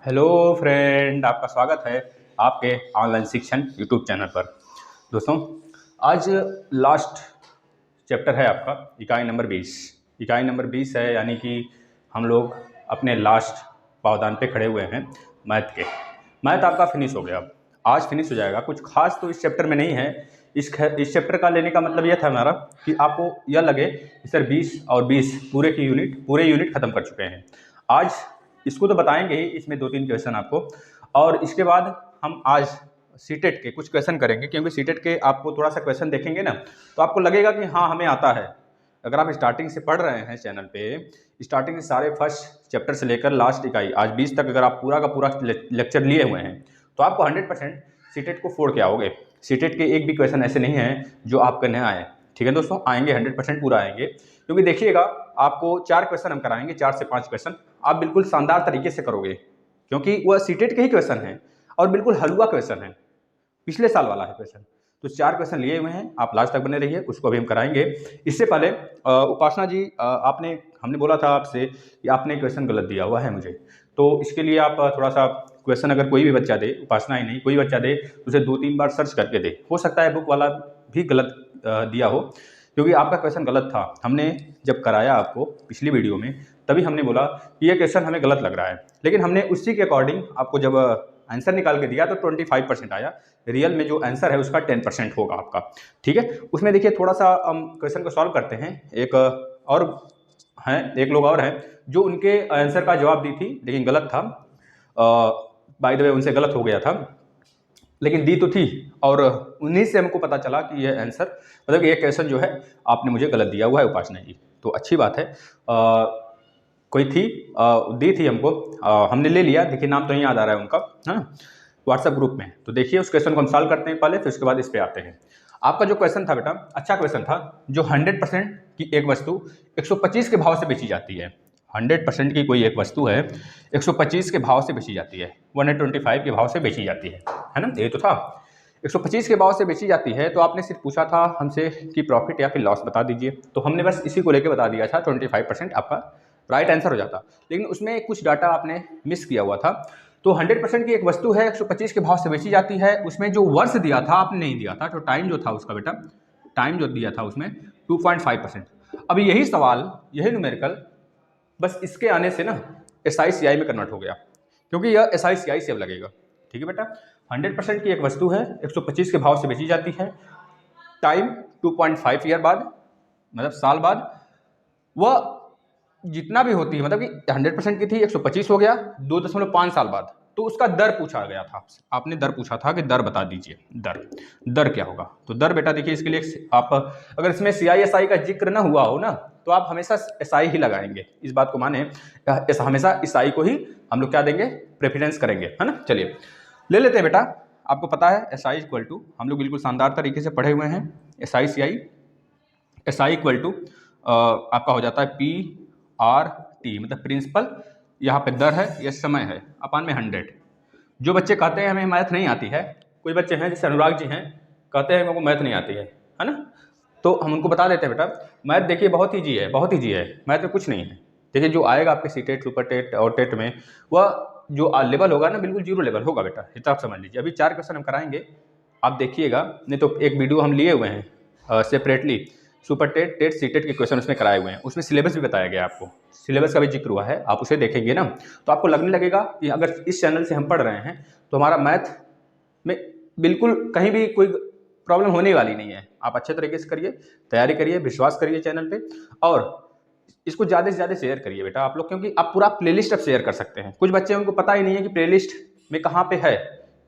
Hello friend, आपका स्वागत है आपके ऑनलाइन शिक्षण यूट्यूब चैनल पर। दोस्तों, आज लास्ट चैप्टर है आपका इकाई नंबर 20। इकाई नंबर 20 है, यानी कि हम लोग अपने लास्ट पावदान पे खड़े हुए हैं मैथ के। मैथ आपका फिनिश हो गया, आज फिनिश हो जाएगा। कुछ खास तो इस चैप्टर में नहीं है। इस चैप्टर का लेने का मतलब यह था हमारा कि आपको यह लगे कि सर 20 और 20 पूरे यूनिट खत्म कर चुके हैं। आज इसको तो बताएंगे ही, इसमें 2-3 क्वेश्चन आपको, और इसके बाद हम आज सीटेट के कुछ क्वेश्चन करेंगे, क्योंकि सीटेट के आपको थोड़ा सा क्वेश्चन देखेंगे ना तो आपको लगेगा कि हाँ हमें आता है। अगर आप स्टार्टिंग से पढ़ रहे हैं चैनल पे, स्टार्टिंग से सारे फर्स्ट चैप्टर से लेकर लास्ट इकाई आज 20 तक अगर आप पूरा का पूरा लेक्चर लिए हुए हैं तो आपको 100% सीटेट को फोड़ के आओगे। सीटेट के एक भी क्वेश्चन ऐसे नहीं हैं जो आप करने आए। ठीक है दोस्तों, आएंगे 100% पूरा आएंगे, क्योंकि देखिएगा आपको 4 क्वेश्चन हम कराएंगे, 4 से 5 क्वेश्चन आप बिल्कुल शानदार तरीके से करोगे, क्योंकि वह सीटेट के ही क्वेश्चन हैं और बिल्कुल हलवा क्वेश्चन है, पिछले साल वाला है क्वेश्चन। तो 4 क्वेश्चन लिए हुए हैं, आप लास्ट तक बने रहिए, उसको अभी हम कराएंगे। इससे पहले उपासना जी, हमने बोला था आपसे कि आपने क्वेश्चन गलत दिया हुआ है मुझे, तो इसके लिए आप थोड़ा सा क्वेश्चन अगर कोई भी बच्चा दे, उपासना ही नहीं कोई बच्चा दे, उसे 2-3 बार सर्च करके दे। हो सकता है बुक वाला भी गलत दिया हो, क्योंकि आपका क्वेश्चन गलत था। हमने जब कराया आपको पिछली वीडियो में तभी हमने बोला कि ये क्वेश्चन हमें गलत लग रहा है, लेकिन हमने उसी के अकॉर्डिंग आपको जब आंसर निकाल के दिया तो 25% आया। रियल में जो आंसर है उसका 10% होगा आपका। ठीक है, उसमें देखिए थोड़ा सा हम क्वेश्चन को सॉल्व करते हैं। एक लोग और हैं जो उनके आंसर का जवाब दी थी लेकिन गलत था। बाय द वे उनसे गलत हो गया था, लेकिन दी तो थी, और उन्हीं से हमको पता चला कि ये आंसर मतलब ये क्वेश्चन जो है आपने मुझे गलत दिया हुआ है उपासना जी। तो अच्छी बात है, कोई थी दी थी हमको, हमने ले लिया। देखिए नाम तो नहीं याद आ रहा है उनका, हाँ, व्हाट्सएप ग्रुप में। तो देखिए उस क्वेश्चन को हम सॉल्व करते हैं पहले, फिर उसके बाद इस पे आते हैं। आपका जो क्वेश्चन था बेटा, अच्छा क्वेश्चन था। जो 100% की एक वस्तु 125 के भाव से बेची जाती है, 100% की कोई एक वस्तु है 125 के भाव से बेची जाती है, 125 के भाव से बेची जाती है ना, ये तो था। 125 के भाव से बेची जाती है, तो आपने सिर्फ पूछा था हमसे कि प्रॉफिट या फिर लॉस बता दीजिए, तो हमने बस इसी को लेकर बता दिया था। 25% आपका राइट आंसर हो जाता, लेकिन उसमें कुछ डाटा आपने मिस किया हुआ था। तो 100% की एक वस्तु है 125 के भाव से बेची जाती है, उसमें जो वर्ष दिया था आपने नहीं दिया था, तो टाइम जो था उसका बेटा, टाइम जो दिया था उसमें 2.5%। अब यही सवाल, यही न्यूमेरिकल बस इसके आने से ना SI/CI में कन्वर्ट हो गया, क्योंकि यह SI/CI से अब लगेगा। ठीक है बेटा, 100% की एक वस्तु है 125 के भाव से बेची जाती है, टाइम 2.5 ईयर बाद, मतलब साल बाद, वह जितना भी होती है, मतलब कि 100% की थी 125 हो गया 2.5 साल बाद, तो उसका दर पूछा गया था आपसे। आपने दर पूछा था कि दर बता दीजिए, दर क्या होगा। तो दर बेटा देखिए इसके लिए आप अगर इसमें CI/SI का जिक्र ना हुआ हो ना तो आप हमेशा SI ही लगाएंगे, इस बात को माने, हमेशा SI को ही हम लोग क्या देंगे, प्रेफरेंस करेंगे, है ना। चलिए ले लेते हैं बेटा। आपको पता है SI इक्वल टू, हम लोग बिल्कुल शानदार तरीके से पढ़े हुए हैं, SI/CI, SI इक्वल टू आपका हो जाता है PRT, मतलब प्रिंसिपल, यहाँ पे दर है, यह समय है, अपान में 100। जो बच्चे कहते हैं हमें मैथ नहीं आती है, कोई बच्चे हैं जैसे अनुराग जी हैं, कहते हैं मेरे को मैथ नहीं आती है ना, तो हम उनको बता देते हैं बेटा मैथ देखिए बहुत ईजी है, बहुत ईजी है, मैथ में कुछ नहीं है। देखिए जो आएगा आपके सीटेट, सुपर टेट और टेट में, वह जो लेवल होगा ना बिल्कुल 0 लेवल होगा बेटा, इतना आप समझ लीजिए। अभी 4 क्वेश्चन हम कराएंगे, आप देखिएगा, नहीं तो एक वीडियो हम लिए हुए हैं separately, super TET, TET, CTET के क्वेश्चन उसमें कराए हुए हैं, उसमें सिलेबस भी बताया गया आपको, सिलेबस का भी जिक्र हुआ है, आप उसे देखेंगे ना तो आपको लगने लगेगा कि अगर इस चैनल से हम पढ़ रहे हैं तो हमारा मैथ में बिल्कुल कहीं भी कोई प्रॉब्लम होने वाली नहीं है। आप अच्छे तरीके से करिए, तैयारी करिए, विश्वास करिए चैनल पे, और इसको ज़्यादा से ज़्यादा शेयर करिए बेटा आप लोग, क्योंकि आप पूरा प्लेलिस्ट अब शेयर कर सकते हैं। कुछ बच्चे उनको पता ही नहीं है कि प्लेलिस्ट में कहाँ पे है,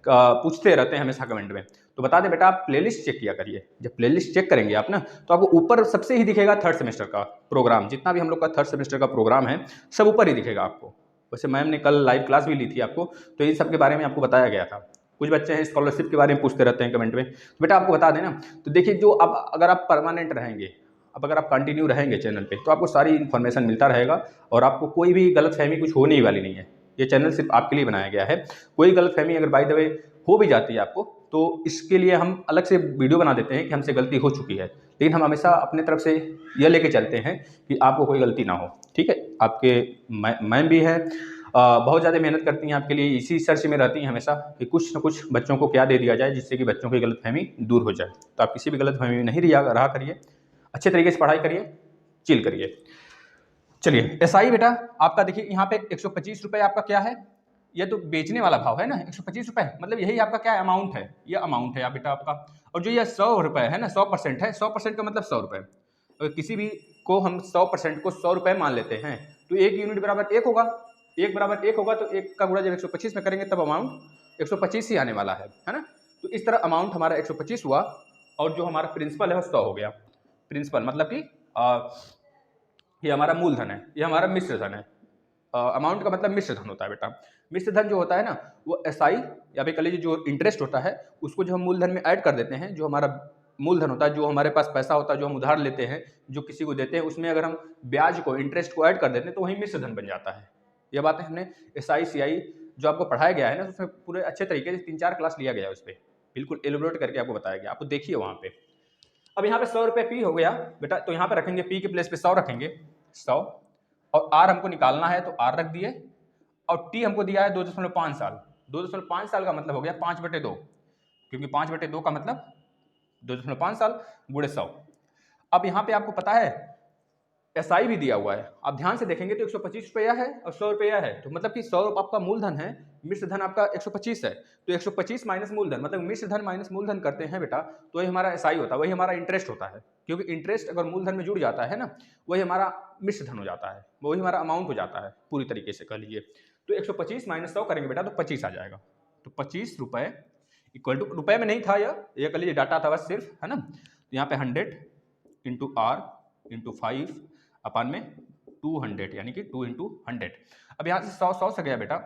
पूछते रहते हैं हमेशा कमेंट में, तो बता दें बेटा आप प्लेलिस्ट चेक किया करिए। जब प्लेलिस्ट चेक करेंगे आप ना तो आपको ऊपर सबसे ही दिखेगा थर्ड सेमेस्टर का प्रोग्राम, जितना भी हम लोग का थर्ड सेमेस्टर का प्रोग्राम है सब ऊपर ही दिखेगा आपको। वैसे मैम ने कल लाइव क्लास भी ली थी आपको, तो इन सब के बारे में आपको बताया गया था। कुछ बच्चे हैं स्कॉलरशिप के बारे में पूछते रहते हैं कमेंट में, तो बेटा आपको बता देना। तो देखिए जो अब अगर आप परमानेंट रहेंगे, अब अगर आप कंटिन्यू रहेंगे चैनल पे, तो आपको सारी इन्फॉर्मेशन मिलता रहेगा और आपको कोई भी गलतफहमी कुछ होने ही वाली नहीं है। ये चैनल सिर्फ आपके लिए बनाया गया है। कोई गलतफहमी अगर बाय द वे हो भी जाती है आपको, तो इसके लिए हम अलग से वीडियो बना देते हैं कि हमसे गलती हो चुकी है, लेकिन हम हमेशा अपने तरफ से यह लेके चलते हैं कि आपको कोई गलती ना हो। ठीक है, आपके मैम भी है, बहुत ज़्यादा मेहनत करती हैं आपके लिए, इसी सर्च में रहती हैं हमेशा कि कुछ ना कुछ बच्चों को क्या दे दिया जाए जिससे कि बच्चों की गलतफहमी दूर हो जाए। तो आप किसी भी गलतफहमी में नहीं रहा करिए, अच्छे तरीके से पढ़ाई करिए, चिल करिए। चलिए एसआई बेटा आपका देखिए यहाँ पे 125 रुपये आपका क्या है, ये तो बेचने वाला भाव है ना, 125 रुपये, मतलब यही आपका क्या अमाउंट है, ये अमाउंट है बेटा आपका। और जो ये 100 रुपये है ना, 100% है, 100% का मतलब 100 रुपये। अगर किसी भी को हम 100% को 100 रुपये मान लेते हैं तो 1 यूनिट बराबर 1 होगा, 1 बराबर 1 होगा, तो 1 का गुणा जब 125 में करेंगे तब अमाउंट 125 ही आने वाला है ना। तो इस तरह अमाउंट हमारा 125 हुआ, और जो हमारा प्रिंसिपल है वो 100 हो गया। प्रिंसिपल मतलब कि ये हमारा मूलधन है, ये हमारा मिश्र धन है। अमाउंट का मतलब मिश्र धन होता है बेटा। मिश्र धन जो होता है ना वो एसआई या फिर कह लीजिए जो इंटरेस्ट होता है उसको जो हम मूलधन में ऐड कर देते हैं, जो हमारा मूलधन होता है, जो हमारे पास पैसा होता है, जो हम उधार लेते हैं, जो किसी को देते हैं, उसमें अगर हम ब्याज को, इंटरेस्ट को ऐड कर देते हैं तो वही मिश्र धन बन जाता है। ये बातें हमने एसआई सीआई जो आपको पढ़ाया गया है ना, उसमें पूरे अच्छे तरीके से 3-4 क्लास लिया गया है, उस पर बिल्कुल एलोबरेट करके आपको बताया गया, आपको देखिए वहाँ पे। अब यहाँ पे 100 रुपये पी हो गया बेटा, तो यहाँ पे रखेंगे पी के प्लेस पे 100 रखेंगे, 100, और आर हमको निकालना है तो आर रख दिए, और टी हमको दिया है 2.5 साल। 2.5 साल का मतलब हो गया 5/2, क्योंकि 5/2 का मतलब 2.5 साल गुणे 100। अब यहाँ पे आपको पता है एसआई भी दिया हुआ है, आप ध्यान से देखेंगे तो 125 रुपया है और 100 रुपया है, तो मतलब कि 100 आपका मूलधन है, मिश्र धन आपका 125 है, तो 125 माइनस मूलधन मतलब मिश्र धन माइनस मूलधन करते हैं बेटा, तो ये हमारा एसआई होता है, वही हमारा इंटरेस्ट होता है, क्योंकि इंटरेस्ट अगर मूलधन में जुड़ जाता है ना वही हमारा मिश्र धन हो जाता है, वही हमारा अमाउंट हो जाता है पूरी तरीके से कह लीजिए। तो 125 माइनस 100 करेंगे बेटा तो 25 आ जाएगा, तो 25 रुपये इक्वल टू, रुपये में नहीं था ये कह लीजिए डाटा था बस सिर्फ, है ना। तो यहाँ पे 100 इंटू आर इंटू 5 अपन में 200, यानी कि 2 इंटू 100। अब यहाँ से 100 से गया बेटा,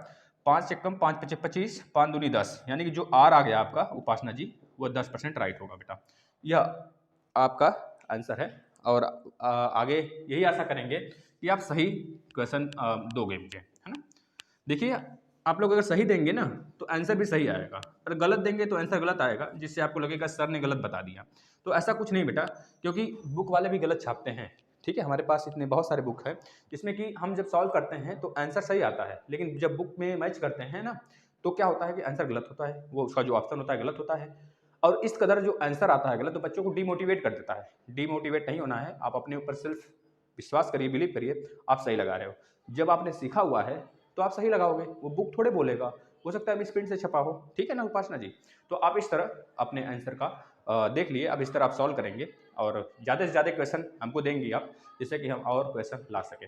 5 से कम 5 पचे 25, 5 दूनी 10, यानी कि जो आर आ गया आपका उपासना जी वो 10% राइट होगा बेटा, यह आपका आंसर है। और आगे यही आशा करेंगे कि आप सही क्वेश्चन दोगे मुझे, है ना। देखिए आप लोग अगर सही देंगे ना तो आंसर भी सही आएगा, अगर गलत देंगे तो आंसर गलत आएगा, जिससे आपको लगेगा सर ने गलत बता दिया। तो ऐसा कुछ नहीं बेटा, क्योंकि बुक वाले भी गलत छापते हैं, ठीक है। हमारे पास इतने बहुत सारे बुक हैं जिसमें कि हम जब सॉल्व करते हैं तो आंसर सही आता है, लेकिन जब बुक में मैच करते हैं ना तो क्या होता है कि आंसर गलत होता है, वो उसका जो ऑप्शन होता है गलत होता है, और इस कदर जो आंसर आता है गलत तो बच्चों को डीमोटिवेट कर देता है। डीमोटिवेट नहीं होना है, आप अपने ऊपर सिर्फ विश्वास करिए, बिलीव करिए, आप सही लगा रहे हो। जब आपने सीखा हुआ है तो आप सही लगाओगे, वो बुक थोड़े बोलेगा, हो सकता है मिस प्रिंट से छपा हो, ठीक है ना उपासना जी। तो आप इस तरह अपने आंसर का देख लिए, अब इस तरह आप सॉल्व करेंगे और ज़्यादा से ज़्यादा क्वेश्चन हमको देंगे आप, जिससे कि हम और क्वेश्चन ला सकें।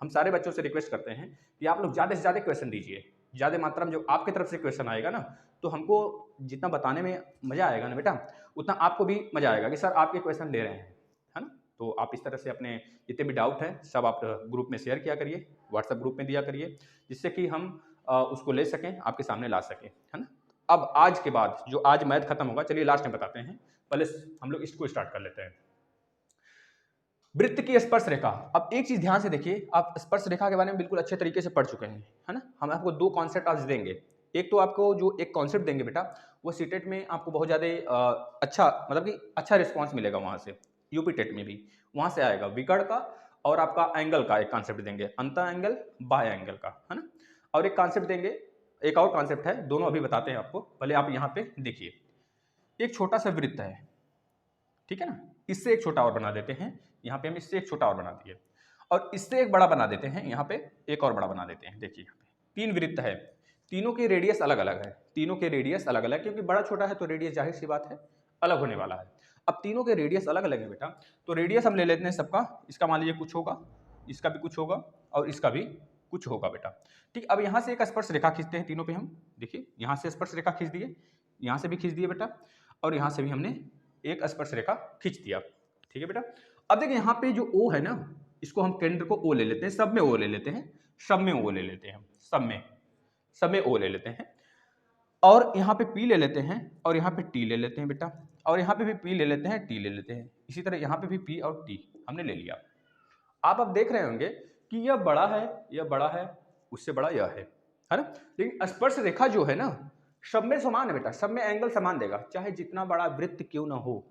हम सारे बच्चों से रिक्वेस्ट करते हैं कि आप लोग ज़्यादा से ज़्यादा क्वेश्चन दीजिए, ज़्यादा मात्रा में जो आपकी तरफ से क्वेश्चन आएगा ना तो हमको जितना बताने में मज़ा आएगा ना बेटा, उतना आपको भी मज़ा आएगा कि सर आपके क्वेश्चन ले रहे हैं, है ना। तो आप इस तरह से अपने जितने भी डाउट हैं सब आप ग्रुप में शेयर किया करिए, व्हाट्सएप ग्रुप में दिया करिए, जिससे कि हम उसको ले सकें, आपके सामने ला सकें, है ना। अब आज के बाद जो आज मैथ खत्म होगा, चलिए लास्ट में बताते हैं, पहले हम लोग इसको स्टार्ट कर लेते हैं। वृत्त की स्पर्श रेखा। अब एक चीज ध्यान से देखिए, आप स्पर्श रेखा के बारे में बिल्कुल अच्छे तरीके से पढ़ चुके हैं, है ना। हम आपको 2 कॉन्सेप्ट आज देंगे। एक तो आपको जो एक कॉन्सेप्ट देंगे बेटा, वो सीटेट में आपको बहुत ज़्यादा अच्छा मतलब कि अच्छा रिस्पॉन्स मिलेगा वहाँ से, यूपी टेट में भी वहाँ से आएगा विकर्ण का, और आपका एंगल का एक कॉन्सेप्ट देंगे, अंतर एंगल बाह्य एंगल का, है ना। और एक कॉन्सेप्ट देंगे, एक और कॉन्सेप्ट है, दोनों अभी बताते हैं आपको, पहले आप यहाँ पे देखिए। एक छोटा सा वृत्त है, ठीक है ना, इससे एक छोटा और बना देते हैं, यहाँ पे हम इससे एक छोटा और बना दिए, और इससे एक बड़ा बना देते हैं, यहाँ पे एक और बड़ा बना देते हैं। देखिए यहाँ पे 3 वृत्त है, तीनों के रेडियस अलग अलग है, तीनों के रेडियस अलग अलग, क्योंकि बड़ा छोटा है तो रेडियस जाहिर सी बात है अलग होने वाला है। अब तीनों के रेडियस अलग अलग है बेटा, तो रेडियस हम ले लेते हैं सबका, इसका मान लीजिए कुछ होगा, इसका भी कुछ होगा, और इसका भी कुछ होगा बेटा, ठीक। अब यहाँ से एक स्पर्श रेखा खींचते हैं तीनों पे हम, देखिए यहाँ से स्पर्श रेखा खींच दिए, यहाँ से भी खींच दिए बेटा, और यहाँ से भी हमने एक स्पर्श रेखा खींच दिया, ठीक है बेटा। अब देखिए यहाँ पे जो O है ना, इसको हम केंद्र को O ले लेते हैं, सब में O ले लेते हैं, सब में O ले लेते हैं, सब में O ले लेते हैं, और यहाँ पे P ले लेते हैं, और यहाँ पे T ले लेते हैं बेटा, और यहाँ पे भी P ले लेते हैं, T ले लेते हैं, इसी तरह यहाँ पे भी P और T हमने ले लिया। आप अब देख रहे होंगे कि यह बड़ा है, उससे बड़ा यह है ना। लेकिन स्पर्श रेखा जो है ना सब में समान है बेटा, सब में एंगल समान देगा, चाहे जितना बड़ा वृत्त क्यों ना हो।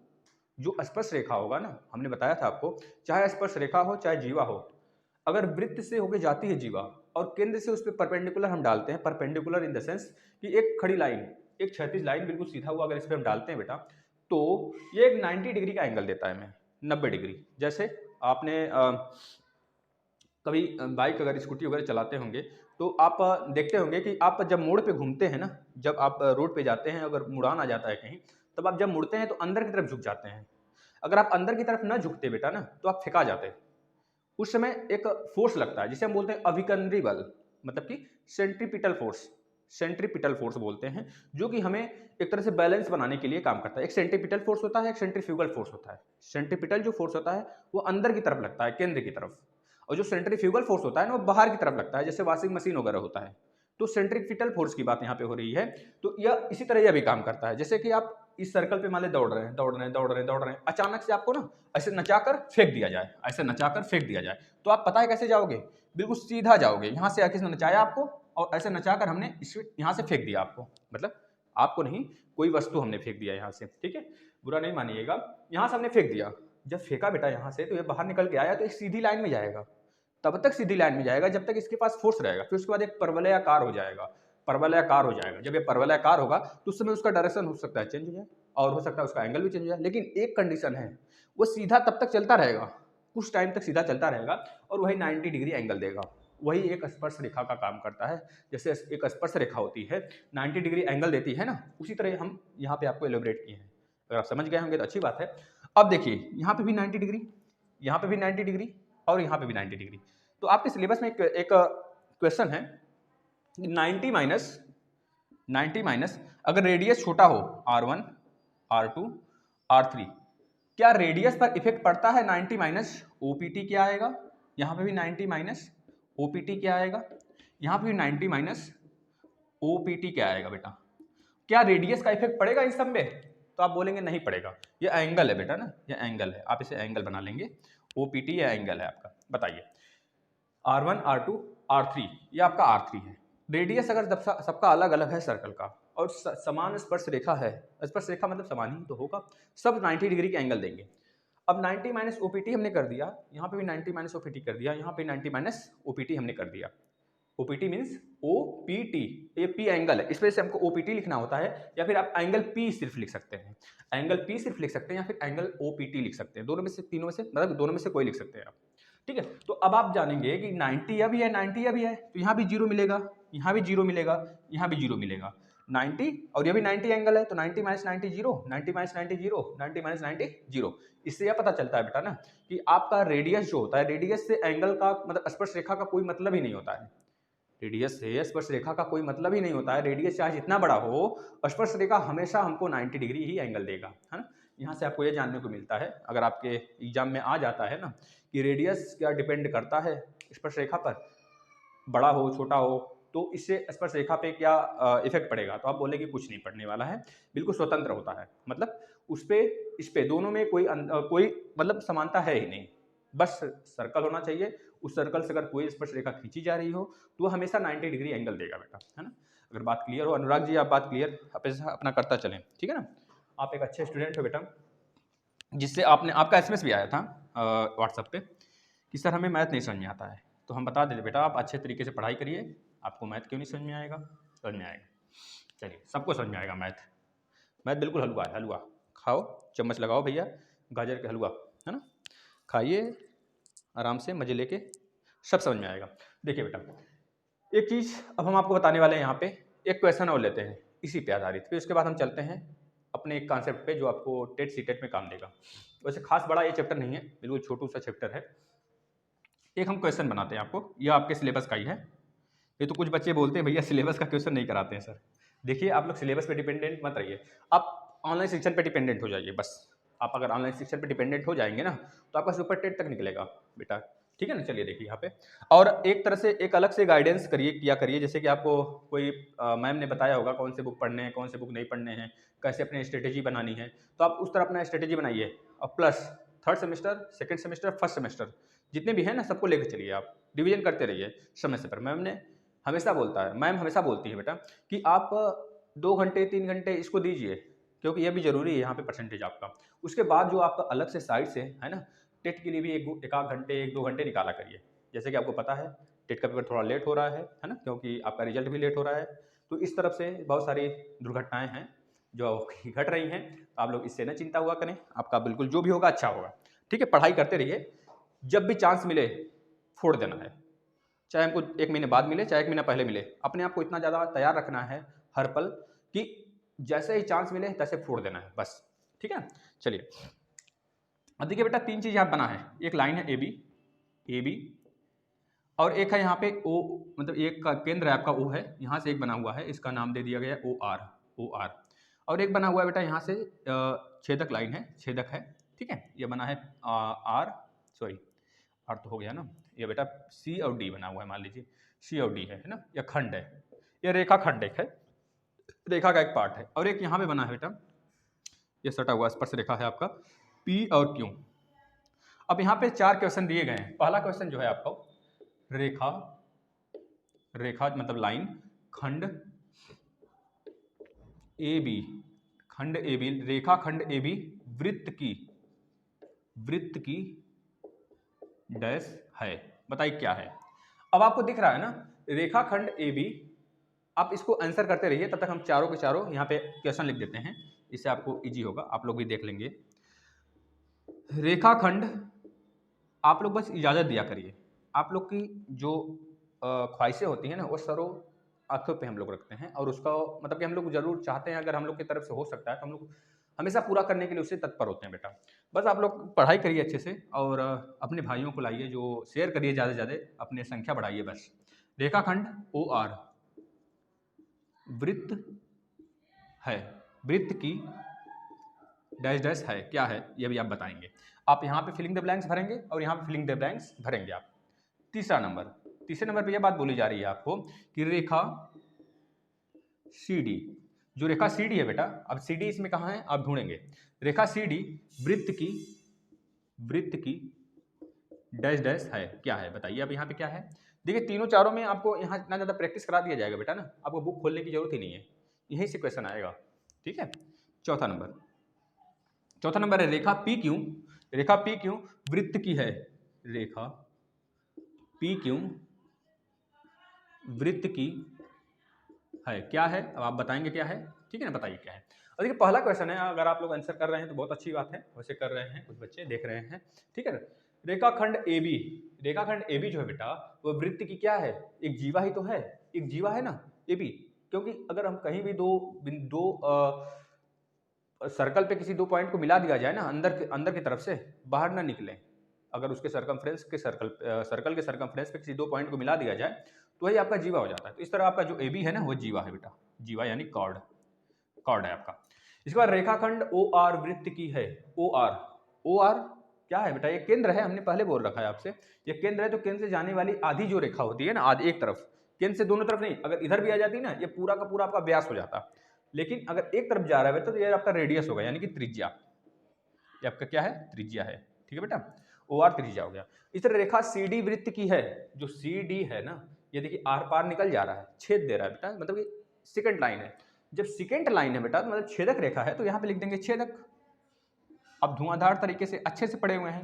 जो स्पर्श रेखा होगा ना, हमने बताया था आपको, चाहे स्पर्श रेखा हो चाहे जीवा हो, अगर वृत्त से होके जाती है जीवा और केंद्र से उस पर परपेंडिकुलर हम डालते हैं, परपेंडिकुलर इन द सेंस कि एक खड़ी लाइन, एक क्षैतिज लाइन बिल्कुल सीधा हुआ अगर इस पर हम डालते हैं बेटा, तो ये एक 90 डिग्री का एंगल देता है हमें, 90 डिग्री। जैसे आपने कभी बाइक अगर स्कूटी वगैरह चलाते होंगे तो आप देखते होंगे कि आप जब मोड़ पे घूमते हैं ना, जब आप रोड पे जाते हैं, अगर मुड़ान आ जाता है कहीं, तब आप जब मुड़ते हैं तो अंदर की तरफ झुक जाते हैं। अगर आप अंदर की तरफ ना झुकते बेटा ना, तो आप फेंका जाते हैं। उस समय एक फोर्स लगता है जिसे हम बोलते हैं अभिकर्णी बल, मतलब कि सेंट्रीपिटल फोर्स, सेंट्रीपिटल फोर्स बोलते हैं, जो कि हमें एक तरह से बैलेंस बनाने के लिए काम करता है। एक सेंट्रीपिटल फोर्स होता है, एक सेंट्रीफ्यूगल फोर्स होता है। सेंट्रीपिटल जो फोर्स होता है वो अंदर की तरफ लगता है, केंद्र की तरफ, और जो सेंट्रीफ्यूगल फोर्स होता है ना वो बाहर की तरफ लगता है, जैसे वॉशिंग मशीन वगैरह होता है। तो सेंट्रीपिटल फोर्स की बात यहाँ पे हो रही है। तो यह इसी तरह यह भी काम करता है, जैसे कि आप इस सर्कल पे मान ले दौड़ रहे हैं, दौड़ रहे हैं, दौड़ रहे हैं, दौड़ रहे हैं, अचानक से आपको ना ऐसे नचाकर फेंक दिया जाए, ऐसे नचाकर फेंक दिया जाए, तो आप पता है कैसे जाओगे? बिल्कुल सीधा जाओगे। यहाँ से किसने नचाया आपको और ऐसे नचाकर हमने यहाँ से फेंक दिया आपको, मतलब आपको नहीं, कोई वस्तु हमने फेंक दिया यहाँ से, ठीक है, बुरा नहीं मानिएगा। यहाँ से हमने फेंक दिया, जब फेंका बेटा यहाँ से, तो ये बाहर निकल के आया तो एक सीधी लाइन में जाएगा, तब तक सीधी लाइन में जाएगा जब तक इसके पास फोर्स रहेगा। फिर उसके बाद एक परवलयाकार हो जाएगा, परवलयाकार हो जाएगा। जब ये परवलयाकार होगा तो उस समय उसका डायरेक्शन हो सकता है चेंज हो जाए, और हो सकता है उसका एंगल भी चेंज हो जाए, लेकिन एक कंडीशन है, वो सीधा तब तक चलता रहेगा, कुछ टाइम तक सीधा चलता रहेगा, और वही 90 डिग्री एंगल देगा। वही एक स्पर्श रेखा का काम करता है। जैसे एक स्पर्श रेखा होती है 90 डिग्री एंगल देती है ना, उसी तरह हम यहाँ पे आपको एलोबरेट किए हैं। अगर आप समझ गए होंगे तो अच्छी बात है। अब देखिए यहाँ पे भी 90 डिग्री, यहाँ पे भी 90 डिग्री, और यहाँ पे भी 90 डिग्री। तो आपके सिलेबस में एक क्वेश्चन है, 90 माइनस अगर रेडियस छोटा हो R1, R2, R3, क्या रेडियस पर इफेक्ट पड़ता है? 90 माइनस OPT क्या आएगा? यहाँ पे भी 90 माइनस OPT क्या आएगा? यहाँ पे भी 90 माइनस OPT क्या आएगा बेटा? क्या रेडियस का इफेक्ट पड़ेगा इन सब में? तो आप बोलेंगे नहीं पड़ेगा, ये एंगल है बेटा ना, ये एंगल है, आप इसे एंगल बना लेंगे। OPT या एंगल है आपका। बताइए, R1, R2, R3, ये आपका R3 है। रेडियस अगर सबका अलग अलग है सर्कल का, और समान स्पर्श रेखा है, स्पर्श रेखा मतलब समान ही तो होगा, सब 90 डिग्री के एंगल देंगे। अब 90 माइनस OPT हमने कर दिया, यहाँ पे भी 90 माइनस OPT कर दिया, यहाँ पे 90 माइनस OPT हमने कर दिया। OPT मीन्स OPT, ये P एंगल है, इस वजह से हमको OPT लिखना होता है, या फिर आप एंगल P सिर्फ लिख सकते हैं, एंगल P सिर्फ लिख सकते हैं, या फिर एंगल OPT लिख सकते हैं, दोनों में से, तीनों में से, मतलब दोनों में से कोई लिख सकते हैं आप, ठीक है। तो अब आप जानेंगे कि 90 अभी है, 90 अभी है, तो यहाँ भी 0 मिलेगा, यहाँ भी 0 मिलेगा, यहाँ भी 0 मिलेगा। 90 और ये भी 90 एंगल है, तो 90 माइनस 90 0, 90 माइनस 90 0, 90 माइनस 90 0। इससे यह पता चलता है बेटा ना कि आपका रेडियस जो होता है, रेडियस से एंगल का मतलब स्पर्श रेखा का कोई मतलब ही नहीं होता है, रेडियस से स्पर्श रेखा का कोई मतलब ही नहीं होता है। रेडियस चाहे जितना बड़ा हो, स्पर्श रेखा हमेशा हमको 90 डिग्री ही एंगल देगा, है ना। यहाँ से आपको ये जानने को मिलता है, अगर आपके एग्जाम में आ जाता है ना कि रेडियस क्या डिपेंड करता है स्पर्श रेखा पर, बड़ा हो छोटा हो, तो इससे स्पर्श रेखा पे क्या इफेक्ट पड़ेगा, तो आप बोलेंगे कुछ नहीं पड़ने वाला है, बिल्कुल स्वतंत्र होता है, मतलब उस पे इस पे दोनों में कोई मतलब समानता है ही नहीं। बस सर्कल होना चाहिए, उस सर्कल से अगर कोई स्पर्श रेखा खींची जा रही हो तो वो हमेशा 90 डिग्री एंगल देगा बेटा, है ना। अगर बात क्लियर हो, अनुराग जी आप बात क्लियर अपना करता चलें, ठीक है ना। आप एक अच्छे स्टूडेंट हो बेटा, जिससे आपका SMS भी आया था व्हाट्सएप पे कि सर हमें मैथ नहीं समझ में आता है, तो हम बता देते बेटा आप अच्छे तरीके से पढ़ाई करिए, आपको मैथ क्यों नहीं समझ में आएगा, समझ में आएगा। चलिए, सबको समझ में आएगा मैथ, मैथ बिल्कुल हलवा है, हलवा खाओ, चम्मच लगाओ भैया, गाजर का हलवा, है ना, खाइए आराम से मजे लेके, सब समझ में आएगा। देखिए बेटा, एक चीज़ अब हम आपको बताने वाले हैं, यहाँ पे एक क्वेश्चन और लेते हैं इसी पे आधारित, फिर उसके बाद हम चलते हैं अपने एक कॉन्सेप्ट पे जो आपको टेट सीटेट में काम देगा। वैसे खास बड़ा ये चैप्टर नहीं है, बिल्कुल छोटू सा चैप्टर है। एक हम क्वेश्चन बनाते हैं आपको, यह आपके सिलेबस का ही है। ये तो कुछ बच्चे बोलते हैं भैया सिलेबस का क्वेश्चन नहीं कराते हैं सर। देखिए, आप लोग सिलेबस पे डिपेंडेंट मत रहिए, आप ऑनलाइन शिक्षण पे डिपेंडेंट हो जाइए बस। आप अगर ऑनलाइन शिक्षण पे डिपेंडेंट हो जाएंगे ना, तो आपका सुपर टेट तक निकलेगा बेटा, ठीक है ना। चलिए देखिए यहाँ पे, और एक तरह से एक अलग से गाइडेंस किया करिए, जैसे कि आपको कोई मैम ने बताया होगा कौन से बुक पढ़ने हैं, कौन से बुक नहीं पढ़ने हैं, कैसे अपनी स्ट्रेटेजी बनानी है, तो आप उस तरह अपना स्ट्रेटेजी बनाइए। और plus third semester, second semester, first semester जितने भी हैं ना, सबको लेकर चलिए, आप रिविजन करते रहिए समय से पर। मैम हमेशा बोलती है बेटा कि आप 2 घंटे 3 घंटे इसको दीजिए, क्योंकि यह भी जरूरी है यहाँ पे परसेंटेज आपका। उसके बाद जो आपका अलग से साइड से है ना, टेट के लिए भी एक आध घंटे 1-2 घंटे निकाला करिए। जैसे कि आपको पता है टेट का पेपर थोड़ा लेट हो रहा है ना, क्योंकि आपका रिजल्ट भी लेट हो रहा है। तो इस तरफ से बहुत सारी दुर्घटनाएं हैं जो घट रही हैं, तो आप लोग इससे न चिंता हुआ करें, आपका बिल्कुल जो भी होगा अच्छा होगा। ठीक है, पढ़ाई करते रहिए, जब भी चांस मिले फोड़ देना है, चाहे हमको 1 महीने बाद मिले, चाहे 1 महीना पहले मिले। अपने आप को इतना ज़्यादा तैयार रखना है हर पल कि जैसे ही चांस मिले तैसे फोड़ देना है बस। ठीक है, चलिए अब देखिए बेटा 3 चीज़ यहाँ बना है, एक लाइन है ए बी और एक है यहाँ पे ओ, मतलब एक का केंद्र है आपका ओ है, यहाँ से एक बना हुआ है, इसका नाम दे दिया गया ओ आर, और एक बना हुआ है बेटा यहाँ से छेदक लाइन है, छेदक है। ठीक है, ये बना है आर तो हो गया ना, ये बेटा सी और डी बना हुआ है, मान लीजिए सी और डी है ना, यह खंड है, यह रेखा खंड एक है, रेखा का एक पार्ट है। और एक यहाँ पे बना है बेटा, ये सटा हुआ स्पर्श रेखा है आपका पी और क्यू। अब यहाँ पे 4 क्वेश्चन दिए गए हैं। पहला क्वेश्चन जो है आपको रेखा मतलब लाइन खंड ए बी, रेखा खंड ए बी वृत्त की डैश है, बताइए क्या है। अब आपको दिख रहा है ना रेखा खंड ए बी, आप इसको आंसर करते रहिए, तब तक हम चारों के चारों यहाँ पे क्वेश्चन लिख देते हैं, इससे आपको इजी होगा, आप लोग भी देख लेंगे। रेखाखंड आप लोग बस इजाज़त दिया करिए, आप लोग की जो ख्वाहिशें होती हैं ना वो सरों आंखों पे हम लोग रखते हैं, और उसका मतलब कि हम लोग जरूर चाहते हैं, अगर हम लोग की तरफ से हो सकता है तो हम लोग हमेशा पूरा करने के लिए उससे तत्पर होते हैं बेटा। बस आप लोग पढ़ाई करिए अच्छे से, और अपने भाइयों को लाइए, जो शेयर करिए ज़्यादा से ज़्यादा, अपनी संख्या बढ़ाइए बस। रेखाखंड ओ आर वृत्त है, वृत्त की डैश डैश है, क्या है ये भी आप बताएंगे। आप यहाँ पे फिलिंग द ब्लैंक्स भरेंगे और यहाँ पे फिलिंग द ब्लैंक्स भरेंगे आप। तीसरे नंबर पे यह बात बोली जा रही है आपको कि रेखा सी डी, जो रेखा सी डी है बेटा, अब सी डी इसमें कहाँ है आप ढूंढेंगे। रेखा सी डी वृत्त की डैश डैश है, क्या है बताइए। अब यहाँ पे क्या है, देखिए तीनों चारों में आपको यहाँ इतना ज़्यादा प्रैक्टिस करा दिया जाएगा बेटा ना, आपको बुक खोलने की जरूरत ही नहीं है, यहीं से क्वेश्चन आएगा। ठीक है, चौथा नंबर है रेखा पी क्यू वृत्त की है, रेखा पी क्यू वृत्त की है, क्या है अब आप बताएंगे क्या है। ठीक है ना, बताइए क्या है। और देखिए पहला क्वेश्चन है, अगर आप लोग आंसर कर रहे हैं तो बहुत अच्छी बात है, वैसे कर रहे हैं कुछ बच्चे देख रहे हैं। ठीक है ना, रेखाखंड ए बी जो है बेटा वो वृत्त की क्या है, एक जीवा ही तो है, एक जीवा है ना ए बी, क्योंकि अगर हम कहीं भी दो सर्कल पे किसी 2 पॉइंट को मिला दिया जाए ना, अंदर की तरफ से बाहर ना निकले, अगर उसके सर्कमफ्रेंस के सर्कल के सर्कमफ्रेंस पे किसी 2 पॉइंट को मिला दिया जाए तो वही आपका जीवा हो जाता है। तो इस तरह आपका जो ए बी है ना वो जीवा है बेटा, जीवा यानी कॉर्ड है आपका। इसके बाद रेखाखंड ओ आर वृत्त की है, ओ आर क्या है बेटा, ये केंद्र है, हमने पहले बोल रखा है आपसे, ये केंद्र है। तो केंद्र से जाने वाली आधी जो रेखा होती है ना, आधी एक तरफ, केंद्र से दोनों तरफ नहीं, अगर इधर भी आ जाती ना ये पूरा का पूरा आपका व्यास हो जाता, लेकिन अगर एक तरफ जा रहा है बेटा तो ये आपका रेडियस होगा, यानी कि त्रिज्या, ये आपका क्या है, त्रिज्या है। ठीक है बेटा, ओ आर त्रिज्या हो गया। इस तरह रेखा सी डी वृत्त की है, जो सी डी है ना ये देखिए आर पार निकल जा रहा है, छेद दे रहा है बेटा, मतलब कि सेकंड लाइन है। जब सेकंड लाइन है बेटा तो मतलब छेदक रेखा है, तो यहाँ पे लिख देंगे छेदक। अब धुआंधार तरीके से अच्छे से पढ़े हुए हैं।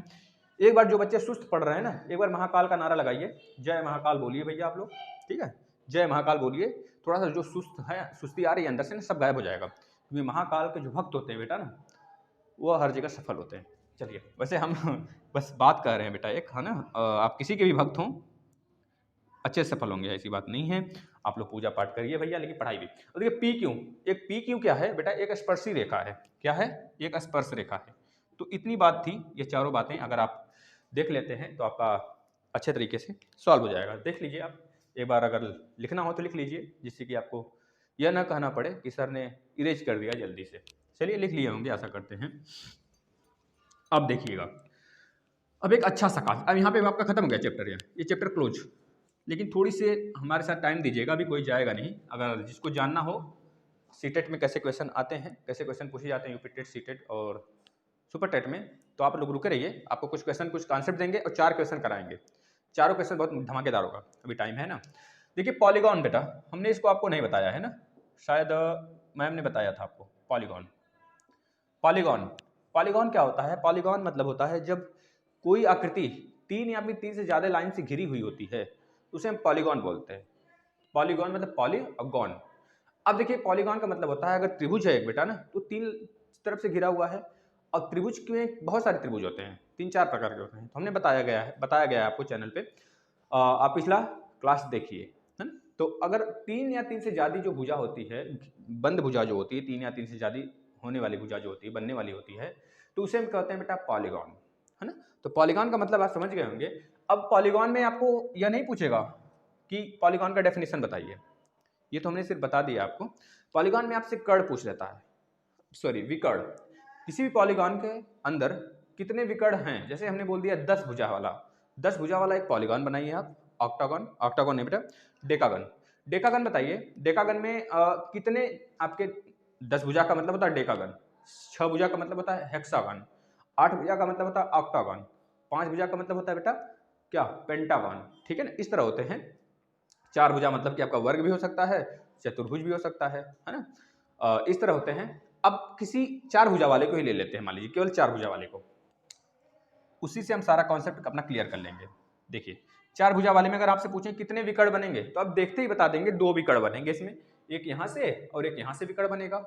एक बार जो बच्चे सुस्त पढ़ रहे हैं ना, एक बार महाकाल का नारा लगाइए, जय महाकाल बोलिए भैया आप लोग। ठीक है, जय महाकाल बोलिए, थोड़ा सा जो सुस्ती आ रही है अंदर से ना सब गायब हो जाएगा, क्योंकि महाकाल के जो भक्त होते हैं बेटा ना वो हर जगह सफल होते हैं। चलिए वैसे हम बस बात कर रहे हैं बेटा एक, है ना, आप किसी के भी भक्त हों अच्छे से सफल होंगे, ऐसी बात नहीं है। आप लोग पूजा पाठ करिए भैया, लेकिन पढ़ाई भी। और देखिए पी क्यू क्या है बेटा, एक स्पर्शी रेखा है, क्या है, एक स्पर्श रेखा है। तो इतनी बात थी, ये चारों बातें अगर आप देख लेते हैं तो आपका अच्छे तरीके से सॉल्व हो जाएगा। देख लीजिए आप एक बार, अगर लिखना हो तो लिख लीजिए, जिससे कि आपको यह ना कहना पड़े कि सर ने इरेज कर दिया जल्दी से। चलिए लिख लिए होंगे, आशा करते हैं। अब देखिएगा, अब एक अच्छा सा काज, अब यहाँ पे आपका खत्म हो गया चैप्टर, ये चैप्टर क्लोज। लेकिन थोड़ी से हमारे साथ टाइम दीजिएगा, अभी कोई जाएगा नहीं। अगर जिसको जानना हो सीटेट में कैसे क्वेश्चन आते हैं, कैसे क्वेश्चन पूछे जाते हैं यूपी टेट, सीटेट और सुपर टेट में, तो आप लोग रुके रहिए, आपको कुछ क्वेश्चन कुछ कॉन्सेप्ट देंगे और 4 क्वेश्चन कराएंगे। चारों क्वेश्चन बहुत धमाकेदार होगा, अभी टाइम है ना। देखिए पॉलीगॉन बेटा, हमने इसको आपको नहीं बताया है ना, शायद मैम ने बताया था आपको। पॉलीगॉन क्या होता है, पॉलीगॉन मतलब होता है जब कोई आकृति 3 या फिर 3 से ज़्यादा लाइन से घिरी हुई होती है तो उसे हम पॉलीगॉन बोलते हैं। पॉलीगॉन मतलब पॉली और गॉन। अब देखिए पॉलीगॉन का मतलब होता है अगर त्रिभुज है एक बेटा ना, तो 3 तरफ से घिरा हुआ है, और त्रिभुज में बहुत सारे त्रिभुज होते हैं, 3-4 प्रकार के होते हैं। तो हमने बताया गया है आपको चैनल पे, आप पिछला क्लास देखिए, है ना। तो अगर 3 या 3 से ज़्यादा जो भुजा होती है, बंद भुजा जो होती है, 3 या 3 से ज़्यादा होने वाली भुजा जो होती है, बनने वाली होती है, तो उसे हम कहते हैं बेटा पॉलीगॉन, है ना। तो पॉलीगॉन का मतलब आप समझ गए होंगे। अब पॉलीगॉन में आपको यह नहीं पूछेगा कि पॉलीगॉन का डेफिनेशन बताइए, ये तो हमने सिर्फ बता दिया आपको। पॉलीगॉन में आपसे कर्ण पूछ लेता है, सॉरी विकर्ण। किसी भी पॉलीगॉन के अंदर कितने विकर्ण हैं, जैसे हमने बोल दिया 10 भुजा वाला, 10 भुजा वाला एक पॉलीगॉन बनाइए आप, ऑक्टागन, ऑक्टागन नहीं बेटा, डेकागन। डेकागन बताइए, डेकागन में कितने आपके 10 भुजा का मतलब होता है डेकागन, 6 भुजा का मतलब होता है हेक्सागन, 8 भुजा का मतलब होता है ऑक्टागन, 5 भुजा का मतलब होता है बेटा क्या, पेंटागन, ठीक है ना। इस तरह होते हैं। 4 भुजा मतलब कि आपका वर्ग भी हो सकता है, चतुर्भुज भी हो सकता है ना। इस तरह होते हैं। अब किसी 4 भुजा वाले को ही ले लेते हैं, मान लीजिए केवल 4 भुजा वाले को, उसी से हम सारा कॉन्सेप्ट अपना क्लियर कर लेंगे। देखिए 4 भुजा वाले में अगर आपसे पूछें कितने विकर्ण बनेंगे, तो आप देखते ही बता देंगे 2 विकर्ण बनेंगे इसमें, एक यहाँ से और एक यहाँ से विकर्ण बनेगा।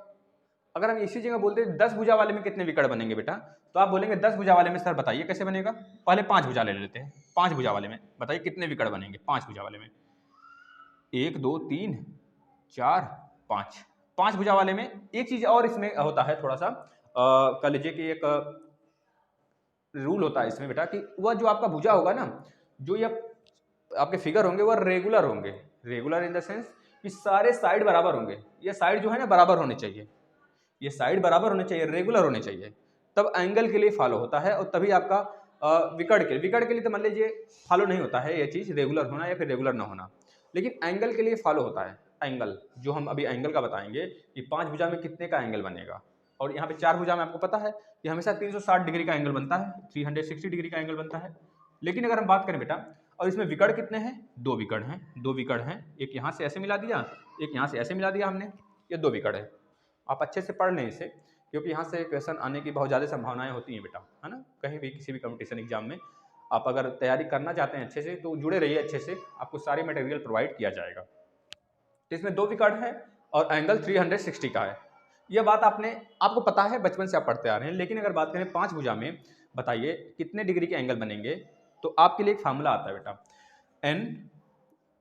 अगर हम इसी जगह बोलते हैं 10 भुजा वाले में कितने विकर्ण बनेंगे बेटा, तो आप बोलेंगे 10 भुजा वाले में सर बताइए कैसे बनेगा। पहले 5 भुजा ले लेते हैं, 5 भुजा वाले में बताइए कितने विकर्ण बनेंगे। 5 भुजा वाले में 1 2 3 4 5, 5 भुजा वाले में एक चीज और इसमें होता है थोड़ा सा, कह लीजिए कि एक रूल होता है इसमें बेटा, कि वह जो आपका भुजा होगा ना, जो ये आपके फिगर होंगे वह रेगुलर होंगे। रेगुलर इन द सेंस कि सारे साइड बराबर होंगे, ये साइड जो है ना बराबर होने चाहिए, ये साइड बराबर होने चाहिए, रेगुलर होने चाहिए, तब एंगल के लिए फॉलो होता है, और तभी आपका विकर्ण के लिए तो मान लीजिए फॉलो नहीं होता है ये चीज, रेगुलर होना या फिर रेगुलर ना होना, लेकिन एंगल के लिए फॉलो होता है। एंगल जो हम अभी एंगल का बताएंगे कि 5 भुजा में कितने का एंगल बनेगा, और यहाँ पे 4 भुजा में आपको पता है कि हमेशा 360 डिग्री का एंगल बनता है, 360 डिग्री का एंगल बनता है। लेकिन अगर हम बात करें बेटा, और इसमें विकर्ण कितने हैं, 2 विकर्ण हैं, 2 विकर्ण हैं, एक यहाँ से ऐसे मिला दिया, एक यहाँ से ऐसे मिला दिया हमने, ये 2 विकर्ण है। आप अच्छे से पढ़ लें इसे, क्योंकि यहाँ से क्वेश्चन आने की बहुत ज़्यादा संभावनाएं होती हैं बेटा, है ना। कहीं भी किसी भी कंपटीशन एग्जाम में आप अगर तैयारी करना चाहते हैं अच्छे से, तो जुड़े रहिए अच्छे से, आपको सारी मटेरियल प्रोवाइड किया जाएगा। तो इसमें 2 विकर्ण है और एंगल 360 का है। यह बात आपको पता है, बचपन से आप पढ़ते आ रहे हैं। लेकिन अगर बात करें 5 भुजा में बताइए कितने डिग्री के एंगल बनेंगे, तो आपके लिए एक फार्मूला आता है बेटा,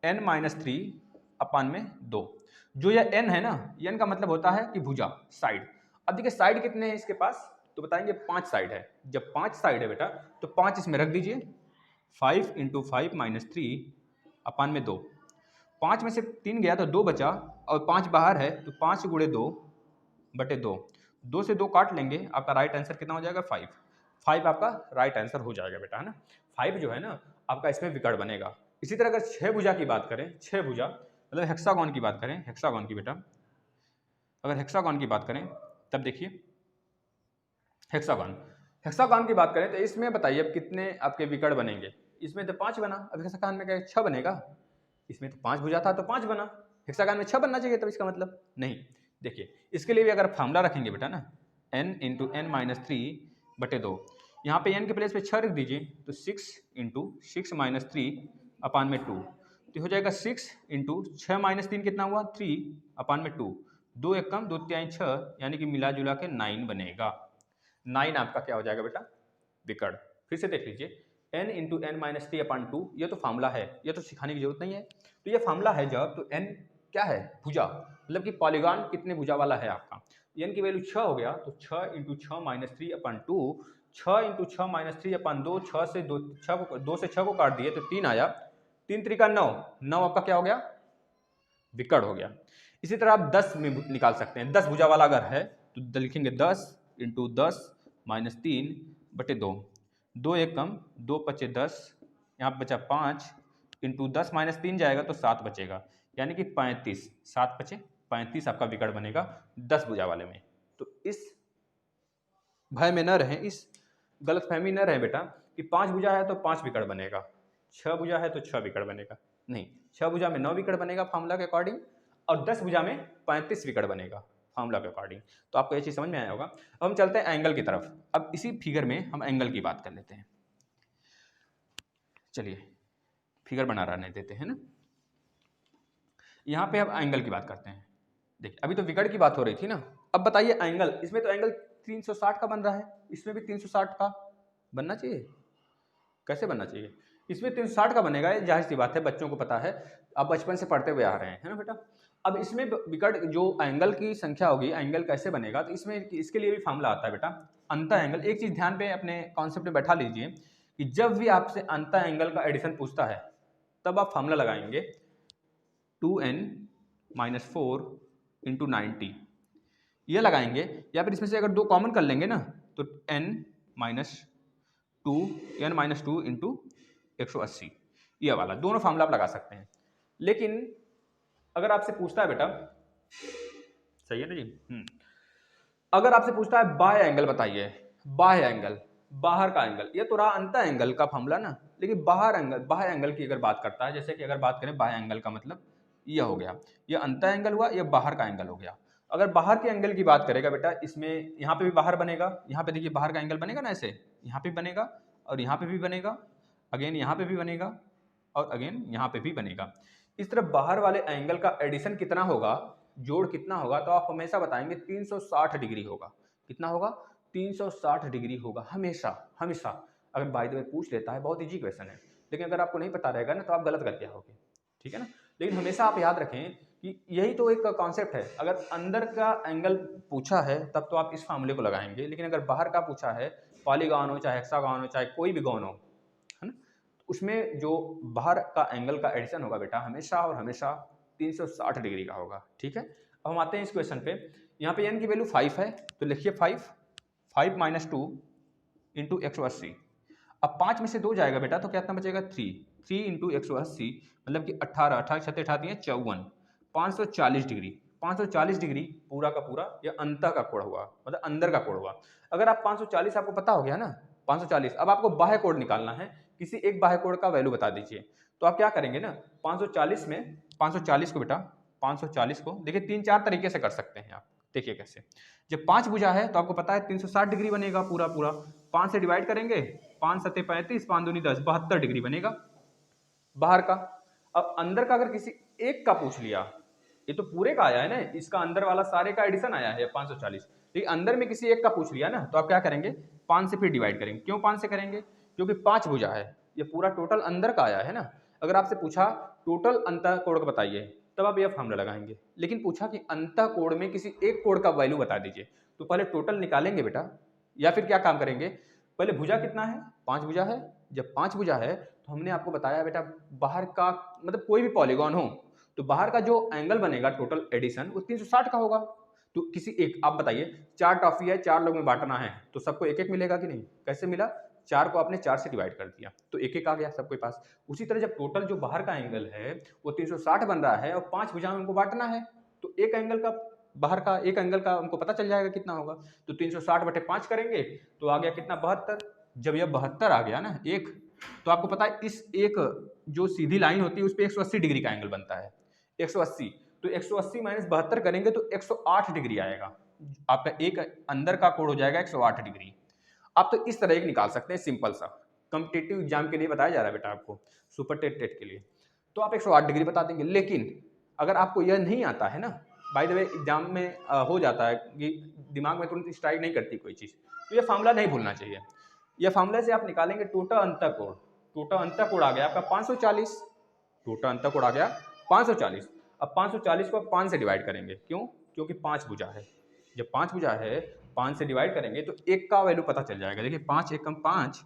n-3 अपान में 2। जो यह n है ना, n का मतलब होता है कि भुजा, साइड। अब देखिए साइड कितने हैं इसके पास, तो बताएंगे 5 साइड है। जब 5 साइड है बेटा, तो 5 इसमें रख दीजिए, 5 × 5 - 3 अपान में 2। 5 में से 3 गया तो 2 बचा, और 5 बाहर है तो 5 × 2 बटे 2, 2 से 2 काट लेंगे, आपका राइट आंसर कितना हो जाएगा, 5। 5 आपका राइट आंसर हो जाएगा बेटा, है ना। 5 जो है ना आपका इसमें विकर्ण बनेगा। इसी तरह अगर 6 भुजा की बात करें, 6 भुजा मतलब हेक्सागोन की बात करें, हेक्सागोन की बेटा, अगर हेक्सागोन की बात करें तब देखिए हेक्सागोन, हेक्सागोन की बात करें तो इसमें बताइए अब कितने आपके विकर्ण बनेंगे। इसमें तो 5 बना, अब हेक्सागोन में क्या 6 बनेगा, इसमें तो 5 भुजा था तो 5 बना, हेक्सागोन में 6 बनना चाहिए, तब इसका मतलब नहीं। देखिए इसके लिए भी अगर फार्मूला रखेंगे बेटा ना, n × n - 3 बटे 2, यहाँ पे n के प्लेस पे 6 रख दीजिए, तो 6 × 6 - 3 अपान में 2, तो हो जाएगा 6 × 6 - 3 कितना हुआ, 3 अपान में 2, 2 एक कम 2 तिहाई 6, यानी कि मिला जुला के 9 बनेगा। 9 आपका क्या हो जाएगा बेटा, विकर्ण। फिर से देख लीजिए, n × n - 3 अपान 2, ये तो फार्मूला है, ये तो सिखाने की जरूरत नहीं है। तो ये फार्मूला है जब, तो n क्या है, भुजा, मतलब कि पॉलीगॉन कितने भुजा वाला है आपका। n की वैल्यू 6 हो गया, तो 6 × 6 - 3 अपान 2, 6 × 6 - 3 अपान 2, 6 से 2 से 6 को काट दिए तो 3 आया, 3 × 3 = 9, 9 आपका क्या हो गया, विकर्ण हो गया। इसी तरह आप 10 में निकाल सकते हैं, 10 भुजा वाला अगर है तो लिखेंगे 10 × 10 - 3 बटे 2, 2 एक कम 2 पचे 10, यहाँ पे बचा 5 × 10 - 3 जाएगा तो 7 बचेगा, यानी कि 35, 7 बचे 35 आपका विकर्ण बनेगा 10 भुजा वाले में। तो इस भय में न रहें, इस गलतफहमी न रहे बेटा कि 5 भुजा है तो 5 विकर्ण बनेगा, 6 भुजा है तो 6 विकर्ण बनेगा, नहीं, 6 भुजा में 9 विकर्ण बनेगा फार्मूला के अकॉर्डिंग, और 10 भुजा में 35 विकर्ण बनेगा फार्मूला के अकॉर्डिंग। तो आपको ये चीज समझ में आया होगा। अब हम चलते हैं एंगल की तरफ। अब इसी फिगर में हम एंगल की बात कर लेते हैं। चलिए फिगर बना रहने देते हैं ना। यहाँ पे अब एंगल की बात करते हैं। देखिए अभी तो विकर्ण की बात हो रही थी ना, अब बताइए एंगल, इसमें तो एंगल 360 का बन रहा है, इसमें भी 360 का बनना चाहिए। कैसे बनना चाहिए? इसमें 360 का बनेगा, ये जाहिर सी बात है, बच्चों को पता है, आप बचपन से पढ़ते हुए आ रहे हैं, है ना बेटा। अब इसमें विकर्ण जो एंगल की संख्या होगी, एंगल कैसे बनेगा, तो इसमें इसके लिए भी फॉर्मूला आता है बेटा, अंत एंगल। एक चीज ध्यान पे अपने कॉन्सेप्ट में बैठा लीजिए कि जब भी आपसे अंत एंगल का एडिशन पूछता है तब आप फॉर्मूला लगाएंगे 2n - 4 × 90, ये लगाएंगे, या फिर इसमें से अगर दो कॉमन कर लेंगे ना तो n - 2 × 180, ये वाला दोनों फॉर्मूला आप लगा सकते हैं। लेकिन अगर आपसे पूछता है बेटा, सही है ना जी, अगर आपसे पूछता है बाह्य एंगल बताइए, बाह्य एंगल, बाहर का एंगल, ये तो रहा अंत एंगल का फॉर्मूला ना, लेकिन बाह्य एंगल की अगर बात करता है, जैसे कि अगर बात करें बाह्य एंगल का मतलब यह हो गया, ये अंत एंगल हुआ, यह बाहर का एंगल हो गया। अगर बाहर के एंगल की बात करेगा बेटा, इसमें यहाँ पे भी बाहर बनेगा, यहाँ पे देखिए बाहर का एंगल बनेगा ना, ऐसे यहाँ पे बनेगा और यहाँ पे भी बनेगा, अगेन यहाँ पे भी बनेगा और अगेन यहाँ पे भी बनेगा। इस तरह बाहर वाले एंगल का एडिशन कितना होगा, जोड़ कितना होगा, तो आप हमेशा बताएंगे 360 डिग्री होगा। कितना होगा? 360 डिग्री होगा, हमेशा हमेशा। अगर बाय द वे पूछ लेता है, बहुत इजी क्वेश्चन है, लेकिन अगर आपको नहीं पता रहेगा ना तो आप गलत करके आओगे, ठीक है ना। लेकिन हमेशा आप याद रखें कि यही तो एक कॉन्सेप्ट है, अगर अंदर का एंगल पूछा है तब तो आप इस फार्मूले को लगाएंगे, लेकिन अगर बाहर का पूछा है, पॉलीगॉन हो चाहे हेक्सागॉन हो चाहे कोई भी गॉन हो, है ना, उसमें जो बाहर का एंगल का एडिशन होगा बेटा हमेशा और हमेशा 360 डिग्री का होगा, ठीक है। अब हम आते हैं इस क्वेश्चन पे, यहाँ पे n की वैल्यू 5 है, तो लिखिए 5 - 2 × 180। अब 5 में से 2 जाएगा बेटा तो कितना बचेगा? 3 × 180 मतलब कि 18 18 छत्ते 54, 540 डिग्री। 540 डिग्री पूरा का पूरा या अंत का कोण हुआ, मतलब अंदर का कोण हुआ। अगर आप 540 आपको पता हो गया ना, 540, अब आपको बाह्य कोण निकालना है, किसी एक बाह्य कोण का वैल्यू बता दीजिए। तो आप क्या करेंगे ना, 540 में 540 को बेटा 540 को देखिए 3-4 तरीके से कर सकते हैं आप। देखिए कैसे, जब 5 भुजा है तो आपको पता है 360 डिग्री बनेगा पूरा पूरा, 5 से डिवाइड करेंगे, 5 7 35, 5 दूनी 10, 72 डिग्री बनेगा बाहर का। अब अंदर का अगर किसी एक का पूछ लिया, ये तो पूरे का आया है ना, इसका अंदर वाला सारे का एडिशन आया है 540, लेकिन अंदर में किसी एक का पूछ लिया ना तो आप क्या करेंगे, 5 से फिर डिवाइड करेंगे। क्यों 5 से करेंगे? क्योंकि 5 भुजा है, ये पूरा टोटल अंदर का आया है ना। अगर आपसे पूछा टोटल अंतः कोण का बताइए तब आप यह फॉर्मूला लगाएंगे, लेकिन पूछा कि अंतः कोण में किसी एक कोण का वैल्यू बता दीजिए, तो पहले टोटल निकालेंगे बेटा, या फिर क्या काम करेंगे, पहले भुजा कितना है, 5 भुजा है। जब 5 भुजा है तो हमने आपको बताया बेटा बाहर का मतलब कोई भी पॉलीगॉन हो तो बाहर का जो एंगल बनेगा टोटल एडिशन वो 360 का होगा। तो किसी एक, आप बताइए 4 टॉफी है, 4 लोग में बांटना है तो सबको एक एक मिलेगा कि नहीं? कैसे मिला? 4 को आपने 4 से डिवाइड कर दिया तो एक एक आ गया सबके पास। उसी तरह जब टोटल जो बाहर का एंगल है वो 360 बन रहा है और 5 भुजाओं में उनको बांटना है, तो एक एंगल का बाहर का एक एंगल का उनको पता चल जाएगा कितना होगा। तो 360/5 करेंगे तो आ गया कितना? 72। जब यह 72 आ गया ना एक, तो आपको पता है इस एक जो सीधी लाइन होती है उस पर 180 डिग्री का एंगल बनता है, 180। तो 180 - 72 करेंगे तो 108 डिग्री आएगा, आपका एक अंदर का कोण हो जाएगा 108 डिग्री। आप तो इस तरह एक निकाल सकते हैं सिंपल सा, कॉम्पिटिटिव एग्जाम के लिए बताया जा रहा है बेटा आपको, सुपर टेट के लिए, तो आप 108 डिग्री बता देंगे। लेकिन अगर आपको यह नहीं आता है ना, बाय द वे एग्जाम में हो जाता है कि दिमाग में तुरंत स्ट्राइक नहीं करती कोई चीज़, तो यह फार्मूला नहीं भूलना चाहिए। यह फार्मूला से आप निकालेंगे टोटल अंतः कोण, टोटल अंतः कोण आ गया आपका 540, टोटल अंतः कोण आ गया 540। अब 540 को 5 से डिवाइड करेंगे, क्यों? क्योंकि 5 भुजा है, जब 5 भुजा है 5 से डिवाइड करेंगे तो एक का वैल्यू पता चल जाएगा। देखिए 5 एकम 5,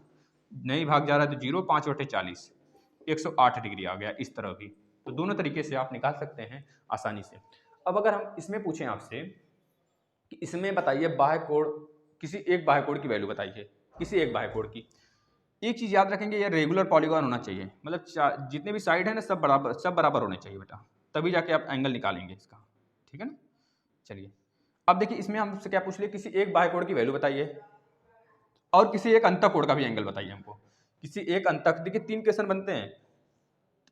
नहीं भाग जा रहा है तो 0, 5/40, 108 डिग्री आ गया इस तरह भी। तो दोनों तरीके से आप निकाल सकते हैं आसानी से। अब अगर हम इसमें पूछें आपसे कि इसमें बताइए बाह्य कोण, किसी एक बाह्य कोण की वैल्यू बताइए, किसी एक बाह्य कोण की। एक चीज़ याद रखेंगे, ये रेगुलर पॉलीगॉन होना चाहिए, मतलब जितने भी साइड है ना सब बराबर होने चाहिए बेटा, तभी जाके आप एंगल निकालेंगे इसका, ठीक है ना। चलिए अब देखिए इसमें हमसे क्या पूछ लिया, किसी एक बाह्य कोण की वैल्यू बताइए और किसी एक अंतः कोण का भी एंगल बताइए हमको। किसी एक अंतः, देखिए 3 क्वेश्चन बनते हैं,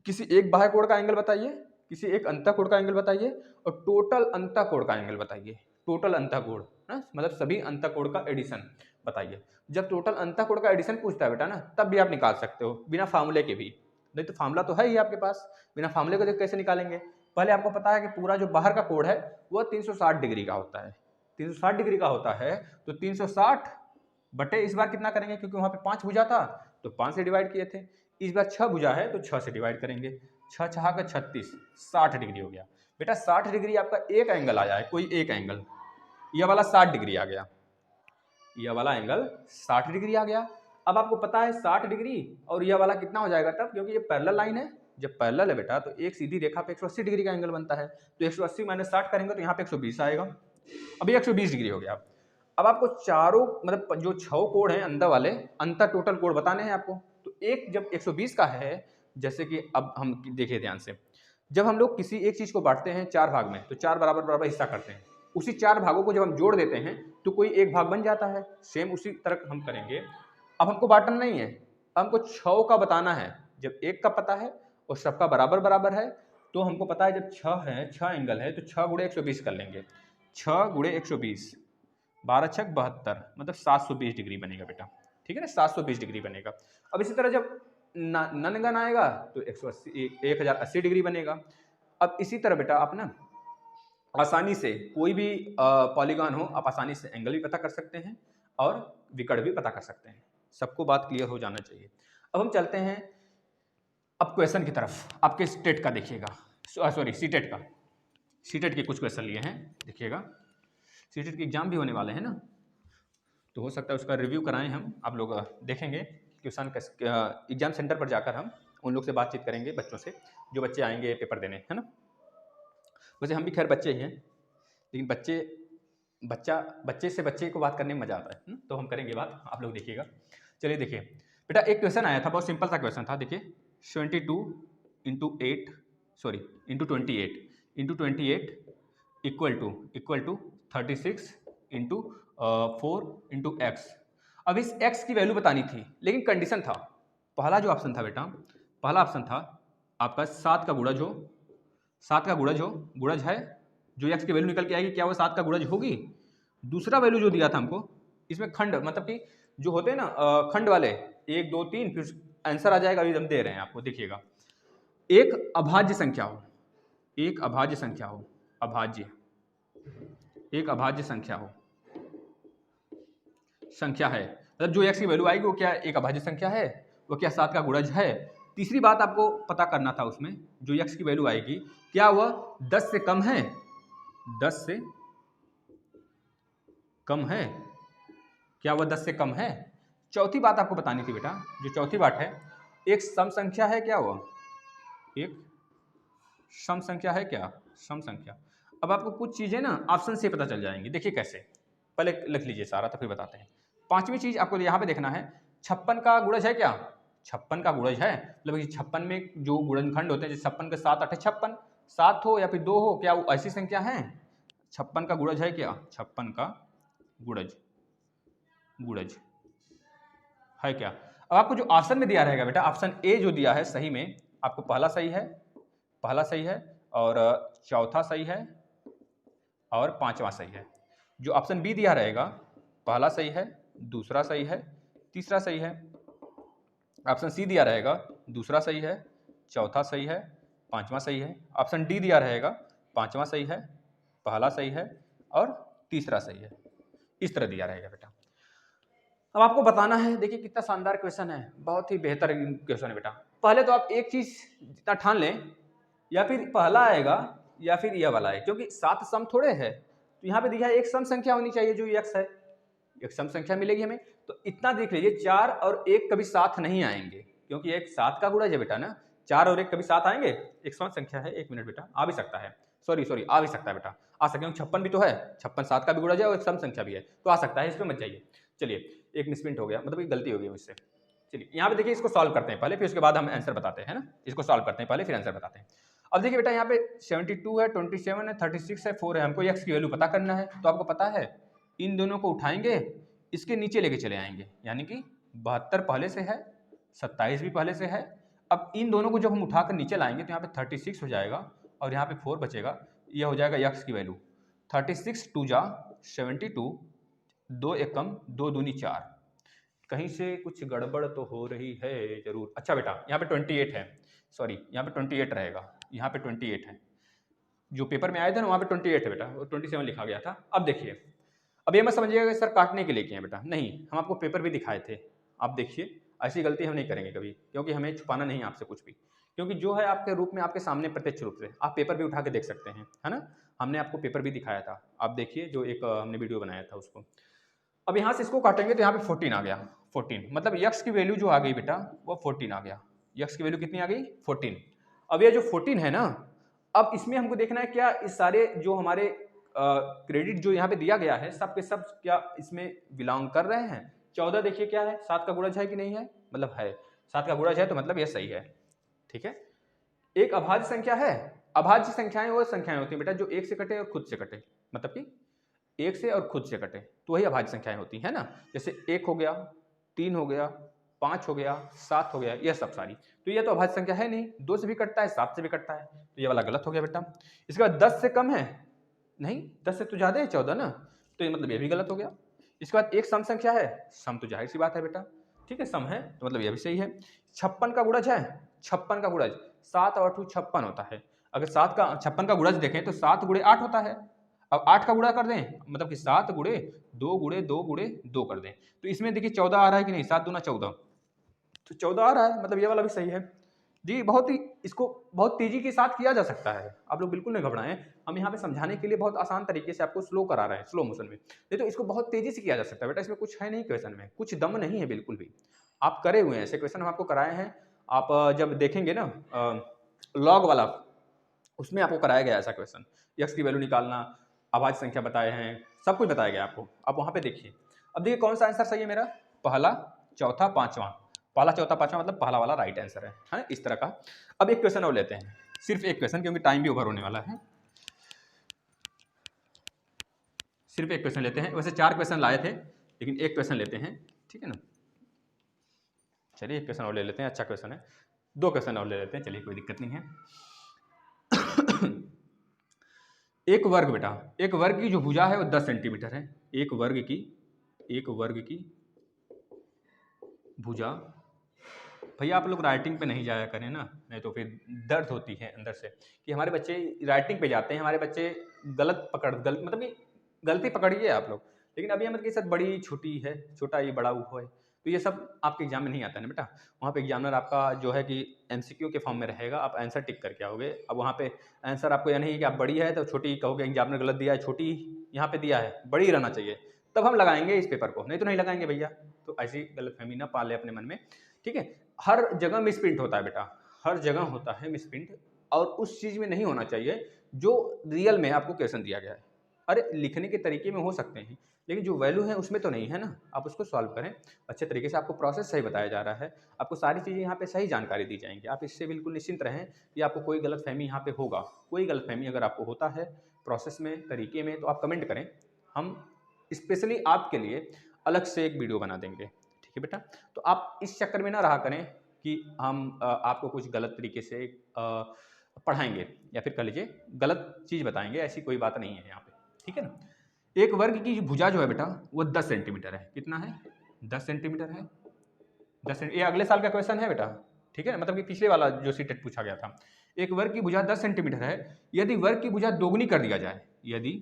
किसी एक बाह्य कोण का एंगल बताइए, किसी एक अंतः कोण का एंगल बताइए और टोटल अंतः कोण का एंगल बताइए। टोटल अंतः कोण ना मतलब सभी अंतः कोण का एडिशन बताइए। जब टोटल अंतः कोण का एडिशन पूछता है बेटा ना, तब भी आप निकाल सकते हो बिना फार्मूले के भी, नहीं तो फार्मूला तो है ही आपके पास, बिना फार्मूले को देख कैसे निकालेंगे। पहले आपको पता है कि पूरा जो बाहर का कोण है वो 360 डिग्री का होता है, 360 डिग्री का होता है, तो 360 बटे इस बार कितना करेंगे, क्योंकि वहां पे 5 भुजा था तो 5 से डिवाइड किए थे, इस बार 6 भुजा है तो 6 से डिवाइड करेंगे, 6 छहा का 36, 60 डिग्री हो गया। बेटा 60 डिग्री आपका एक एंगल आया है, कोई एक एंगल, यह वाला 60 डिग्री आ गया, यह वाला एंगल 60 डिग्री आ गया। अब आपको पता है 60 डिग्री और यह वाला कितना हो जाएगा तब, क्योंकि ये पैरेलल लाइन है, जब पैरेलल है बेटा तो एक सीधी रेखा पे 180 डिग्री का एंगल बनता है, तो 180 माइनस 60 करेंगे तो यहाँ पे 120 आएगा, अभी 120 डिग्री हो गया। अब आपको चारों मतलब जो 6 कोण हैं अंदर वाले, अंतर टोटल कोण बताने हैं आपको, तो एक जब 120 का है, जैसे कि अब हम देखिए ध्यान से, जब हम लोग किसी एक चीज को बांटते हैं 4 भाग में तो 4 बराबर बराबर हिस्सा करते हैं, उसी 4 भागों को जब हम जोड़ देते हैं तो कोई एक भाग बन जाता है, सेम उसी तरह हम करेंगे। अब हमको बांटना नहीं है, हमको 6 का बताना है, जब एक का पता है और सबका बराबर बराबर है तो हमको पता है जब 6 है, 6 एंगल है तो 6 गुणे 120 कर लेंगे, 6 गुणे 120, 12 छक 72, मतलब 720 डिग्री बनेगा बेटा, ठीक है ना, 720 डिग्री बनेगा। अब इसी तरह जब ननगन आएगा तो 1080 डिग्री बनेगा। अब इसी तरह बेटा आप ना आसानी से कोई भी पॉलीगॉन हो आप आसानी से एंगल भी पता कर सकते हैं और विकर्ण भी पता कर सकते हैं, सबको बात क्लियर हो जाना चाहिए। अब हम चलते हैं अब क्वेश्चन की तरफ, आपके स्टेट का देखिएगा, सॉरी सीटेट का, सीटेट के कुछ क्वेश्चन लिए हैं, देखिएगा सीटेट के एग्जाम भी होने वाले हैं ना, तो हो सकता है उसका रिव्यू कराएं हम, आप लोग देखेंगे क्वेश्चन एग्जाम सेंटर पर जाकर हम उन लोग से बातचीत करेंगे, बच्चों से, जो बच्चे आएंगे पेपर देने, है ना। वैसे हम भी खैर बच्चे ही हैं, लेकिन बच्चे से बच्चे को बात करने में मजा आता है, तो हम करेंगे बात, आप लोग देखिएगा। चलिए देखिए बेटा, एक क्वेश्चन आया था, बहुत सिंपल सा क्वेश्चन था, देखिए 72 into 8 sorry into 28 equal to 36 into 4 into x. अब इस x की वैल्यू बतानी थी, लेकिन कंडीशन था, पहला जो ऑप्शन था बेटा, पहला ऑप्शन था आपका 7 का गुणज हो, 7 का गुणज है, जो x की वैल्यू निकल के आएगी क्या वो 7 का गुणज होगी। दूसरा वैल्यू जो दिया था हमको, इसमें खंड मतलब कि जो होते हैं ना खंड वाले 1 2 3, फिर आंसर आ जाएगा, अभी हम दे रहे हैं आपको, देखिएगा एक अभाज्य संख्या हो, एक अभाज्य संख्या हो, एक अभाज्य संख्या है, मतलब जो x की वैल्यू आएगी वो क्या एक अभाज्य संख्या है, वो क्या 7 का गुणज है। तीसरी बात आपको पता करना था उसमें, जो x की वैल्यू आएगी क्या वह 10 से कम है, 10 से कम है, क्या वह 10 से कम है। चौथी बात आपको बतानी थी बेटा, जो चौथी बात है, एक सम संख्या है क्या वह, एक सम संख्या है क्या, सम संख्या। अब आपको कुछ चीजें ना ऑप्शन से पता चल जाएंगी, देखिए कैसे, पहले लिख लीजिए सारा तो फिर बताते हैं। पांचवी चीज आपको यहाँ पे देखना है, 56 का गुणज है क्या, 56 का गुणज है, मतलब 56 में जो गुणनखंड होते हैं, जैसे 56 के 7 8 56, 7 हो या फिर 2 हो, क्या वो ऐसी संख्या है, 56 का गुणज है क्या, 56 का गुणज है क्या। अब आपको जो ऑप्शन में दिया रहेगा बेटा, ऑप्शन ए जो दिया है सही में आपको पहला सही है और चौथा सही है और पांचवा सही है। जो ऑप्शन बी दिया रहेगा पहला सही है, दूसरा सही है, तीसरा सही है। ऑप्शन सी दिया रहेगा दूसरा सही है, चौथा सही है, पांचवा सही है। ऑप्शन डी दिया रहेगा पांचवा सही है, पहला सही है और तीसरा सही है, इस तरह दिया रहेगा बेटा। अब आपको बताना है, देखिए कितना शानदार क्वेश्चन है, बहुत ही बेहतर क्वेश्चन है बेटा। पहले तो आप एक चीज जितना ठान लें, या फिर पहला आएगा या फिर यह वाला है, क्योंकि 7 सम थोड़े है, तो यहाँ पे दिखा है एक सम संख्या होनी चाहिए जो x है, एक सम संख्या मिलेगी हमें, तो इतना देख लीजिए 4 और 1 कभी साथ नहीं आएंगे, क्योंकि एक 7 का गुणज है बेटा ना, 4 और 1 कभी साथ आएंगे, एक सम संख्या है, 1 मिनट बेटा, आ भी सकता है, सॉरी आ भी सकता है बेटा, आ सकते हैं, 56 भी तो है, 56 7 का भी गुणज है और एक सम संख्या भी है, तो आ सकता है, इसमें मत जाइए। चलिए एक मिसप्रिंट हो गया, मतलब एक गलती हो गई मुझसे। चलिए यहाँ पे देखिए, इसको सॉल्व करते हैं पहले, फिर उसके बाद हम आंसर बताते हैं ना, इसको सॉल्व करते हैं पहले फिर आंसर बताते हैं। अब देखिए बेटा, यहाँ पे 72 है, 27 है, 36 है, 4 है, हमको x की वैल्यू पता करना है, तो आपको पता है इन दोनों को उठाएंगे, इसके नीचे लेके चले आएंगे, यानी कि 72 पहले से है, 27 भी पहले से है। अब इन दोनों को जब हम उठाकर नीचे लाएंगे तो यहाँ पे 36 हो जाएगा और यहाँ पे 4 बचेगा, यह हो जाएगा x की वैल्यू 36 2 जा 72, 2 एकम 2 दूनी 4, कहीं से कुछ गड़बड़ तो हो रही है जरूर। अच्छा बेटा यहाँ पे 28 है, सॉरी यहाँ पे 28 रहेगा, यहाँ पे 28 है, जो पेपर में आया था ना वहाँ पे 28 है बेटा, वो 27 लिखा गया था। अब देखिए, अब ये मत समझिएगा कि सर काटने के लिए किए हैं बेटा, नहीं, हम आपको पेपर भी दिखाए थे। आप देखिए, ऐसी गलती हम नहीं करेंगे कभी, क्योंकि हमें छुपाना नहीं है आपसे कुछ भी, क्योंकि जो है आपके रूप में, आपके सामने प्रत्यक्ष रूप से, आप पेपर भी उठा के देख सकते हैं, है ना। हमने आपको पेपर भी दिखाया था, आप देखिए, जो एक हमने वीडियो बनाया था उसको। अब यहाँ से इसको काटेंगे तो यहाँ पे 14 आ गया, 14 मतलब यक्स की वैल्यू जो आ गई बेटा वो 14 आ गया। यक्स की वैल्यू कितनी आ गई? 14। अब ये जो 14 है ना, अब इसमें हमको देखना है क्या इस सारे जो हमारे क्रेडिट जो यहाँ पे दिया गया है सब के सब क्या इसमें बिलोंग कर रहे हैं। 14 देखिए क्या है, 7 का गुणज है कि नहीं है, मतलब है, 7 का गुणज है तो मतलब ये सही है, ठीक है। एक अभाज्य संख्या है, अभाज्य संख्याएं वो संख्याएं होती हैं बेटा जो एक से कटे और खुद से कटे, मतलब कि एक से और खुद से कटे तो वही अभाज्य संख्याएं होती है ना। जैसे 1 हो गया, 3 हो गया, 5 हो गया, 7 हो गया, यह सब सारी, तो यह तो अभाज्य संख्या है नहीं, 2 से भी कटता है, 7 से भी कटता है, तो ये वाला गलत हो गया बेटा। इसके बाद 10 से कम है, नहीं 10 से तो ज्यादा है 14 ना, तो ये मतलब ये भी गलत हो गया। इसके बाद एक सम संख्या है, सम तो जाहिर सी बात है बेटा, ठीक है, सम है तो मतलब ये भी सही है। 56 का गुणज है, 56 का गुणज 7 और 8 56 होता है। अगर 7 का 56 का गुणज देखें तो 7 गुणे 8 होता है। अब 8 का गुणा कर दें, मतलब कि 7 गुणे 2 गुणे 2 गुणे 2 कर दें, तो इसमें देखिए 14 आ रहा है कि नहीं, 7 दूना 14, तो 14 आ रहा है, मतलब ये वाला भी सही है जी। बहुत ही इसको बहुत तेजी के साथ किया जा सकता है, आप लोग बिल्कुल नहीं घबराएं, हम यहाँ पे समझाने के लिए बहुत आसान तरीके से आपको स्लो करा रहे हैं, स्लो मोशन में, नहीं तो इसको बहुत तेजी से किया जा सकता है बेटा, इसमें कुछ है नहीं क्वेश्चन में, कुछ दम नहीं है बिल्कुल भी। आप करे हुए हैं ऐसे क्वेश्चन, हम आपको कराए हैं, आप जब देखेंगे ना लॉग वाला, उसमें आपको कराया गया ऐसा क्वेश्चन, यक्स की वैल्यू निकालना, अभाज्य संख्या बताए हैं, सब कुछ बताया गया आपको, आप वहां पे देखिए। अब देखिए कौन सा आंसर सही है मेरा, पहला, चौथा, पांचवा, पहला, चौथा, पांचवा मतलब पहला वाला राइट आंसर है इस तरह का। अब एक क्वेश्चन और लेते हैं, सिर्फ एक क्वेश्चन, क्योंकि टाइम भी ओवर होने वाला है, सिर्फ एक क्वेश्चन लेते हैं, वैसे 4 क्वेश्चन लाए थे लेकिन एक क्वेश्चन लेते हैं, ठीक है ना। चलिए एक क्वेश्चन और ले लेते हैं, अच्छा क्वेश्चन है, 2 क्वेश्चन और ले लेते हैं, चलिए कोई दिक्कत नहीं है। एक वर्ग बेटा, एक वर्ग की जो भुजा है वो 10 सेंटीमीटर है, एक वर्ग की भुजा, भैया आप लोग राइटिंग पे नहीं जाया करें ना, नहीं तो फिर दर्द होती है अंदर से कि हमारे बच्चे राइटिंग पे जाते हैं, हमारे बच्चे मतलब कि गलती पकड़िए आप लोग, लेकिन अभी मतलब कि सर बड़ी छोटी है, छोटा ये बड़ा वो है, तो ये सब आपके एग्जाम में नहीं आता है ना बेटा। वहाँ पे एग्जामिनर आपका जो है कि एमसीक्यू के फॉर्म में रहेगा, आप आंसर टिक करके आओगे। अब वहाँ पे आंसर आपको यह नहीं है कि आप बड़ी है तो छोटी कहोगे, एग्जामिनर गलत दिया है, छोटी यहाँ पे दिया है, बड़ी रहना चाहिए, तब हम लगाएंगे इस पेपर को, नहीं तो नहीं लगाएंगे भैया। तो ऐसी गलतफहमी ना पाले अपने मन में, ठीक है। हर जगह मिसप्रिंट होता है बेटा, हर जगह होता है मिसप्रिंट, और उस चीज में नहीं होना चाहिए जो रियल में आपको क्वेश्चन दिया गया है। अरे लिखने के तरीके में हो सकते हैं लेकिन जो वैल्यू है उसमें तो नहीं है ना, आप उसको सॉल्व करें अच्छे तरीके से, आपको प्रोसेस सही बताया जा रहा है, आपको सारी चीज़ें यहाँ पे सही जानकारी दी जाएंगी, आप इससे बिल्कुल निश्चिंत रहें कि आपको कोई गलतफहमी यहाँ पे होगा। कोई गलतफहमी अगर आपको होता है प्रोसेस में, तरीके में, तो आप कमेंट करें, हम स्पेशली आपके लिए अलग से एक वीडियो बना देंगे, ठीक है बेटा। तो आप इस चक्कर में ना रहा करें कि हम आपको कुछ गलत तरीके से पढ़ाएंगे या फिर कह लीजिए गलत चीज़ बताएंगे, ऐसी कोई बात नहीं है यहाँ पे, ठीक है ना। एक वर्ग की भुजा जो है बेटा वो 10 सेंटीमीटर है, कितना है, 10 सेंटीमीटर है, 10 ये अगले साल का क्वेश्चन है बेटा, ठीक है ना, मतलब कि पिछले वाला जो सीटेट पूछा गया था। एक वर्ग की भुजा 10 सेंटीमीटर है, यदि वर्ग की भुजा दोगुनी कर दिया जाए, यदि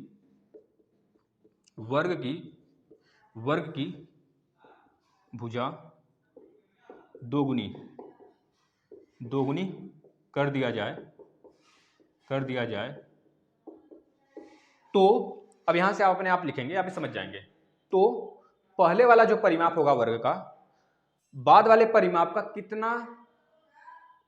वर्ग की भुजा दोगुनी कर दिया जाए तो अब यहां से आप अपने आप लिखेंगे, आप समझ जाएंगे। तो पहले वाला जो परिमाप होगा वर्ग का, बाद वाले परिमाप का कितना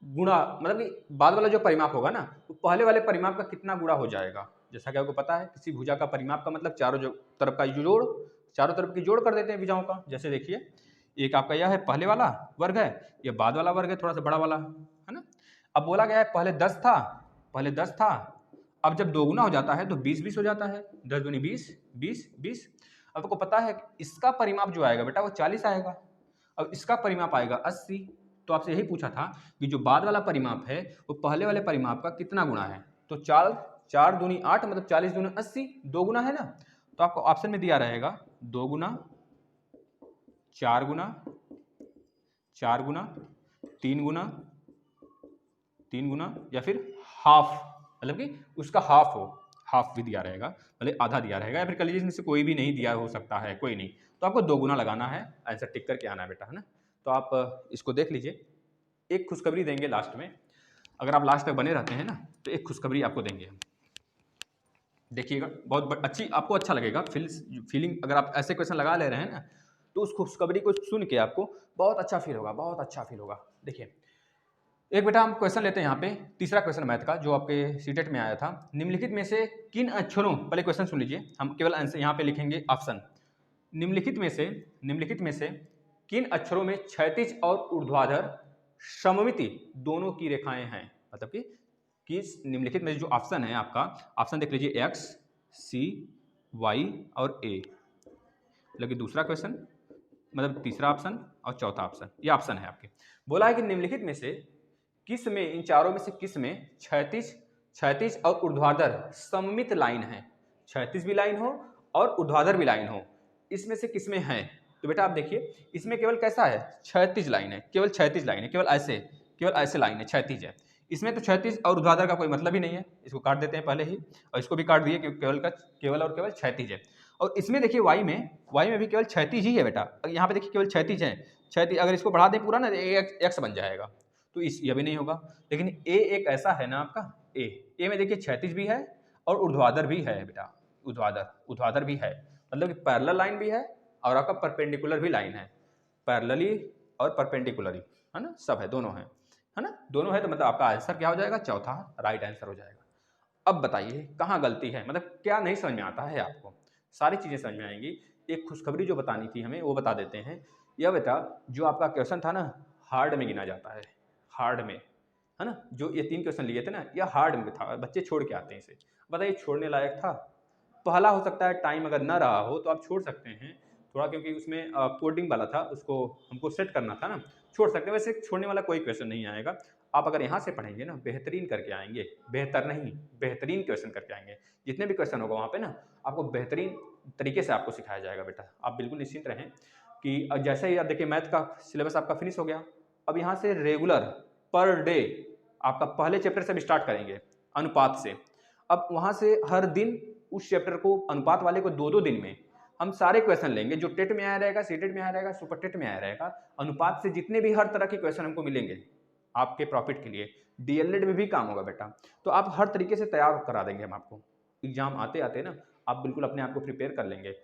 गुणा, मतलब कि बाद वाला जो परिमाप होगा ना तो पहले वाले परिमाप का कितना गुणा हो जाएगा। जैसा कि आपको पता है किसी भुजा का परिमाप का मतलब चारों तरफ का जोड़, चारों तरफ की जोड़ कर देते हैं भुजाओं का। जैसे देखिए एक आपका यह है पहले वाला वर्ग है, यह बाद वाला वर्ग है थोड़ा सा बड़ा वाला, है ना। अब बोला गया है पहले 10 था, अब जब दोगुना हो जाता है तो 20 हो जाता है, 10 दूनी 20। अब आपको पता है इसका परिमाप जो आएगा बेटा वो 40 आएगा, अब इसका परिमाप आएगा 80। तो आपसे यही पूछा था कि जो बाद वाला परिमाप है वो पहले वाले परिमाप का कितना गुणा है। तो 4 दूनी 8 मतलब 40 दूनी 80, दो गुना है ना, तो आपको ऑप्शन में दिया रहेगा 2 गुना 4 गुना, 4 गुना, 3 गुना, 3 गुना, या फिर हाफ, मतलब कि उसका हाफ हो, हाफ भी दिया रहेगा, मतलब आधा दिया रहेगा, या फिर कह लीजिए इसमें से कोई भी नहीं दिया हो सकता है, कोई नहीं, तो आपको 2 गुना लगाना है, आंसर टिक करके आना है बेटा, है ना। तो आप इसको देख लीजिए। एक खुशखबरी देंगे लास्ट में, अगर आप लास्ट तक बने रहते हैं ना तो एक खुशखबरी आपको देंगे हम, देखिएगा, बहुत अच्छी, आपको अच्छा लगेगा फीलिंग, अगर आप ऐसे क्वेश्चन लगा ले रहे हैं ना तो उस खुशखबरी को सुन के आपको बहुत अच्छा फील होगा, बहुत अच्छा फील होगा। देखिए एक बेटा हम क्वेश्चन लेते हैं यहाँ पे, तीसरा क्वेश्चन मैथ का जो आपके सीटेट में आया था। निम्नलिखित में से किन अक्षरों, पहले क्वेश्चन सुन लीजिए, हम केवल आंसर यहाँ पे लिखेंगे ऑप्शन। निम्नलिखित में से किन अक्षरों में क्षैतिज और ऊर्ध्वाधर सममिति दोनों की रेखाएं हैं, मतलब कि किस निम्नलिखित में जो ऑप्शन है आपका, ऑप्शन देख लीजिए एक्स, सी, वाई और ए, मतलब कि दूसरा क्वेश्चन, मतलब तीसरा ऑप्शन और चौथा ऑप्शन, ये ऑप्शन है आपके। बोला है कि निम्नलिखित में से किस में, इन चारों में से किस में क्षैतिज और ऊर्ध्वाधर सममित लाइन है, क्षैतिज भी लाइन हो और ऊर्ध्वाधर भी लाइन हो, इसमें से किस में है। तो बेटा आप देखिए इसमें केवल कैसा है, क्षैतिज लाइन है, केवल क्षैतिज लाइन है, केवल ऐसे लाइन है, क्षैतिज है। इसमें तो क्षैतिज और ऊर्ध्वाधर का कोई मतलब ही नहीं है, इसको काट देते हैं पहले ही, और इसको भी काट दिए, केवल और केवल क्षैतिज है। और इसमें देखिए वाई में भी केवल क्षैतिज ही है बेटा, यहाँ पे देखिए केवल क्षैतिज है, क्षैतिज, अगर इसको बढ़ा दें पूरा ना एक्स बन जाएगा, तो इस यह भी नहीं होगा। लेकिन ए एक ऐसा है ना आपका, ए में देखिए क्षैतिज भी है और ऊर्ध्वाधर भी है बेटा, ऊर्ध्वाधर भी है, मतलब कि पैरेलल लाइन भी है और आपका परपेंडिकुलर भी लाइन है, पैरेलली और परपेंडिकुलरी, है ना, सब है, दोनों है ना, दोनों है, तो मतलब आपका आंसर क्या हो जाएगा, चौथा राइट आंसर हो जाएगा। अब बताइए कहाँ गलती है, मतलब क्या नहीं समझ में आता है आपको, सारी चीजें समझ में आएंगी। एक खुशखबरी जो बतानी थी हमें वो बता देते हैं। यह बेटा जो आपका क्वेश्चन था ना, हार्ड में गिना जाता है, हार्ड में, है ना, जो ये 3 क्वेश्चन लिए थे ना, यह हार्ड में था, बच्चे छोड़ के आते हैं इसे। बताइए छोड़ने लायक था, पहला हो सकता है टाइम अगर ना रहा हो तो आप छोड़ सकते हैं थोड़ा, क्योंकि उसमें कोडिंग वाला था, उसको हमको सेट करना था ना, छोड़ सकते हैं। वैसे छोड़ने वाला कोई क्वेश्चन नहीं आएगा, आप अगर यहाँ से पढ़ेंगे ना बेहतरीन करके आएंगे, बेहतर नहीं बेहतरीन क्वेश्चन करके आएंगे, जितने भी क्वेश्चन होगा वहाँ पे ना आपको बेहतरीन तरीके से आपको सिखाया जाएगा बेटा, आप बिल्कुल निश्चिंत रहें। कि जैसे ही आप देखिए मैथ का सिलेबस आपका फिनिश हो गया, अब यहाँ से रेगुलर पर डे आपका पहले चैप्टर से भी स्टार्ट करेंगे, अनुपात से। अब वहाँ से हर दिन उस चैप्टर को, अनुपात वाले को 2-2 दिन में हम सारे क्वेश्चन लेंगे, जो टेट में आया रहेगा, सीटेट में आया रहेगा, सुपर टेट में आया रहेगा, अनुपात से जितने भी हर तरह के क्वेश्चन हमको मिलेंगे आपके प्रॉफिट के लिए, डीएलएड में भी काम होगा बेटा, तो आप हर तरीके से तैयार करा देंगे हम आपको, एग्जाम आते आते ना आप बिल्कुल अपने आप को प्रिपेयर कर लेंगे।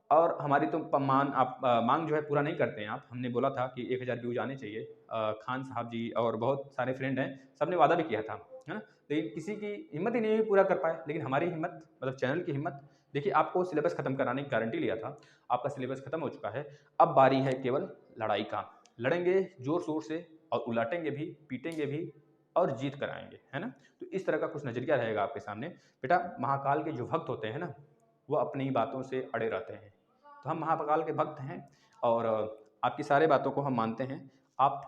और हमारी तो मांग जो है पूरा नहीं करते हैं आप, हमने बोला था कि 1000 व्यूज आने चाहिए, खान साहब जी और बहुत सारे फ्रेंड हैं, सबने वादा भी किया था, है ना, लेकिन किसी की हिम्मत ही नहीं पूरा कर पाए। लेकिन हमारी हिम्मत, मतलब चैनल की हिम्मत, देखिए आपको सिलेबस खत्म कराने की गारंटी लिया था, आपका सिलेबस खत्म हो चुका है, अब बारी है केवल लड़ाई का, लड़ेंगे जोर शोर से और उलाटेंगे भी, पीटेंगे भी और जीत कर आएंगे, है ना। तो इस तरह का कुछ नजरिया रहेगा आपके सामने बेटा। महाकाल के जो भक्त होते हैं ना वो अपनी बातों से अड़े रहते हैं, तो हम महाकाल के भक्त हैं और आपकी सारे बातों को हम मानते हैं। आप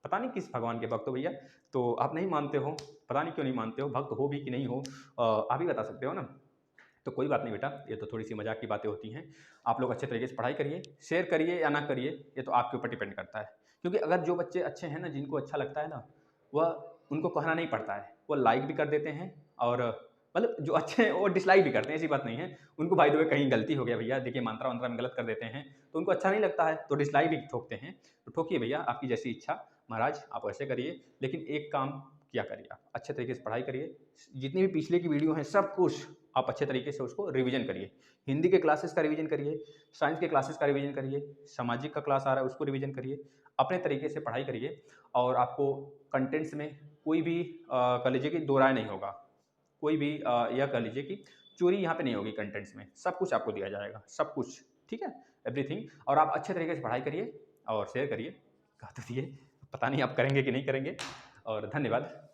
पता नहीं किस भगवान के भक्त हो भैया, तो आप नहीं मानते हो, पता नहीं क्यों नहीं मानते हो, भक्त हो भी कि नहीं हो, आप ही बता सकते हो ना। तो कोई बात नहीं बेटा, ये तो थोड़ी सी मजाक की बातें होती हैं। आप लोग अच्छे तरीके से पढ़ाई करिए, शेयर करिए या ना करिए ये तो आपके ऊपर डिपेंड करता है, क्योंकि अगर जो बच्चे अच्छे हैं ना, जिनको अच्छा लगता है ना, वह उनको कहना नहीं पड़ता है, वो लाइक भी कर देते हैं, और मतलब जो अच्छे हैं वो डिसलाइक भी करते हैं, ऐसी बात नहीं है। उनको भाई द वे कहीं गलती हो गया भैया, देखिए मंत्रा वंत्रा में गलत कर देते हैं तो उनको अच्छा नहीं लगता है, तो डिसलाइक भी ठोकते हैं। तो ठोकिए भैया, आपकी जैसी इच्छा महाराज, आप ऐसे करिए, लेकिन एक काम किया करिए, आप अच्छे तरीके से पढ़ाई करिए, जितनी भी पिछले की वीडियो हैं सब कुछ आप अच्छे तरीके से उसको रिवीजन करिए, हिंदी के क्लासेस का रिवीजन करिए, साइंस के क्लासेस का रिवीजन करिए, सामाजिक का क्लास आ रहा है उसको रिवीजन करिए, अपने तरीके से पढ़ाई करिए। और आपको कंटेंट्स में कोई भी कह लीजिए कि दो राय नहीं होगा, कोई भी यह कह लीजिए कि चोरी यहाँ पे नहीं होगी, कंटेंट्स में सब कुछ आपको दिया जाएगा, सब कुछ ठीक है, एवरीथिंग। और आप अच्छे तरीके से पढ़ाई करिए और शेयर करिए, कह तो दिए, पता नहीं आप करेंगे कि नहीं करेंगे। और धन्यवाद।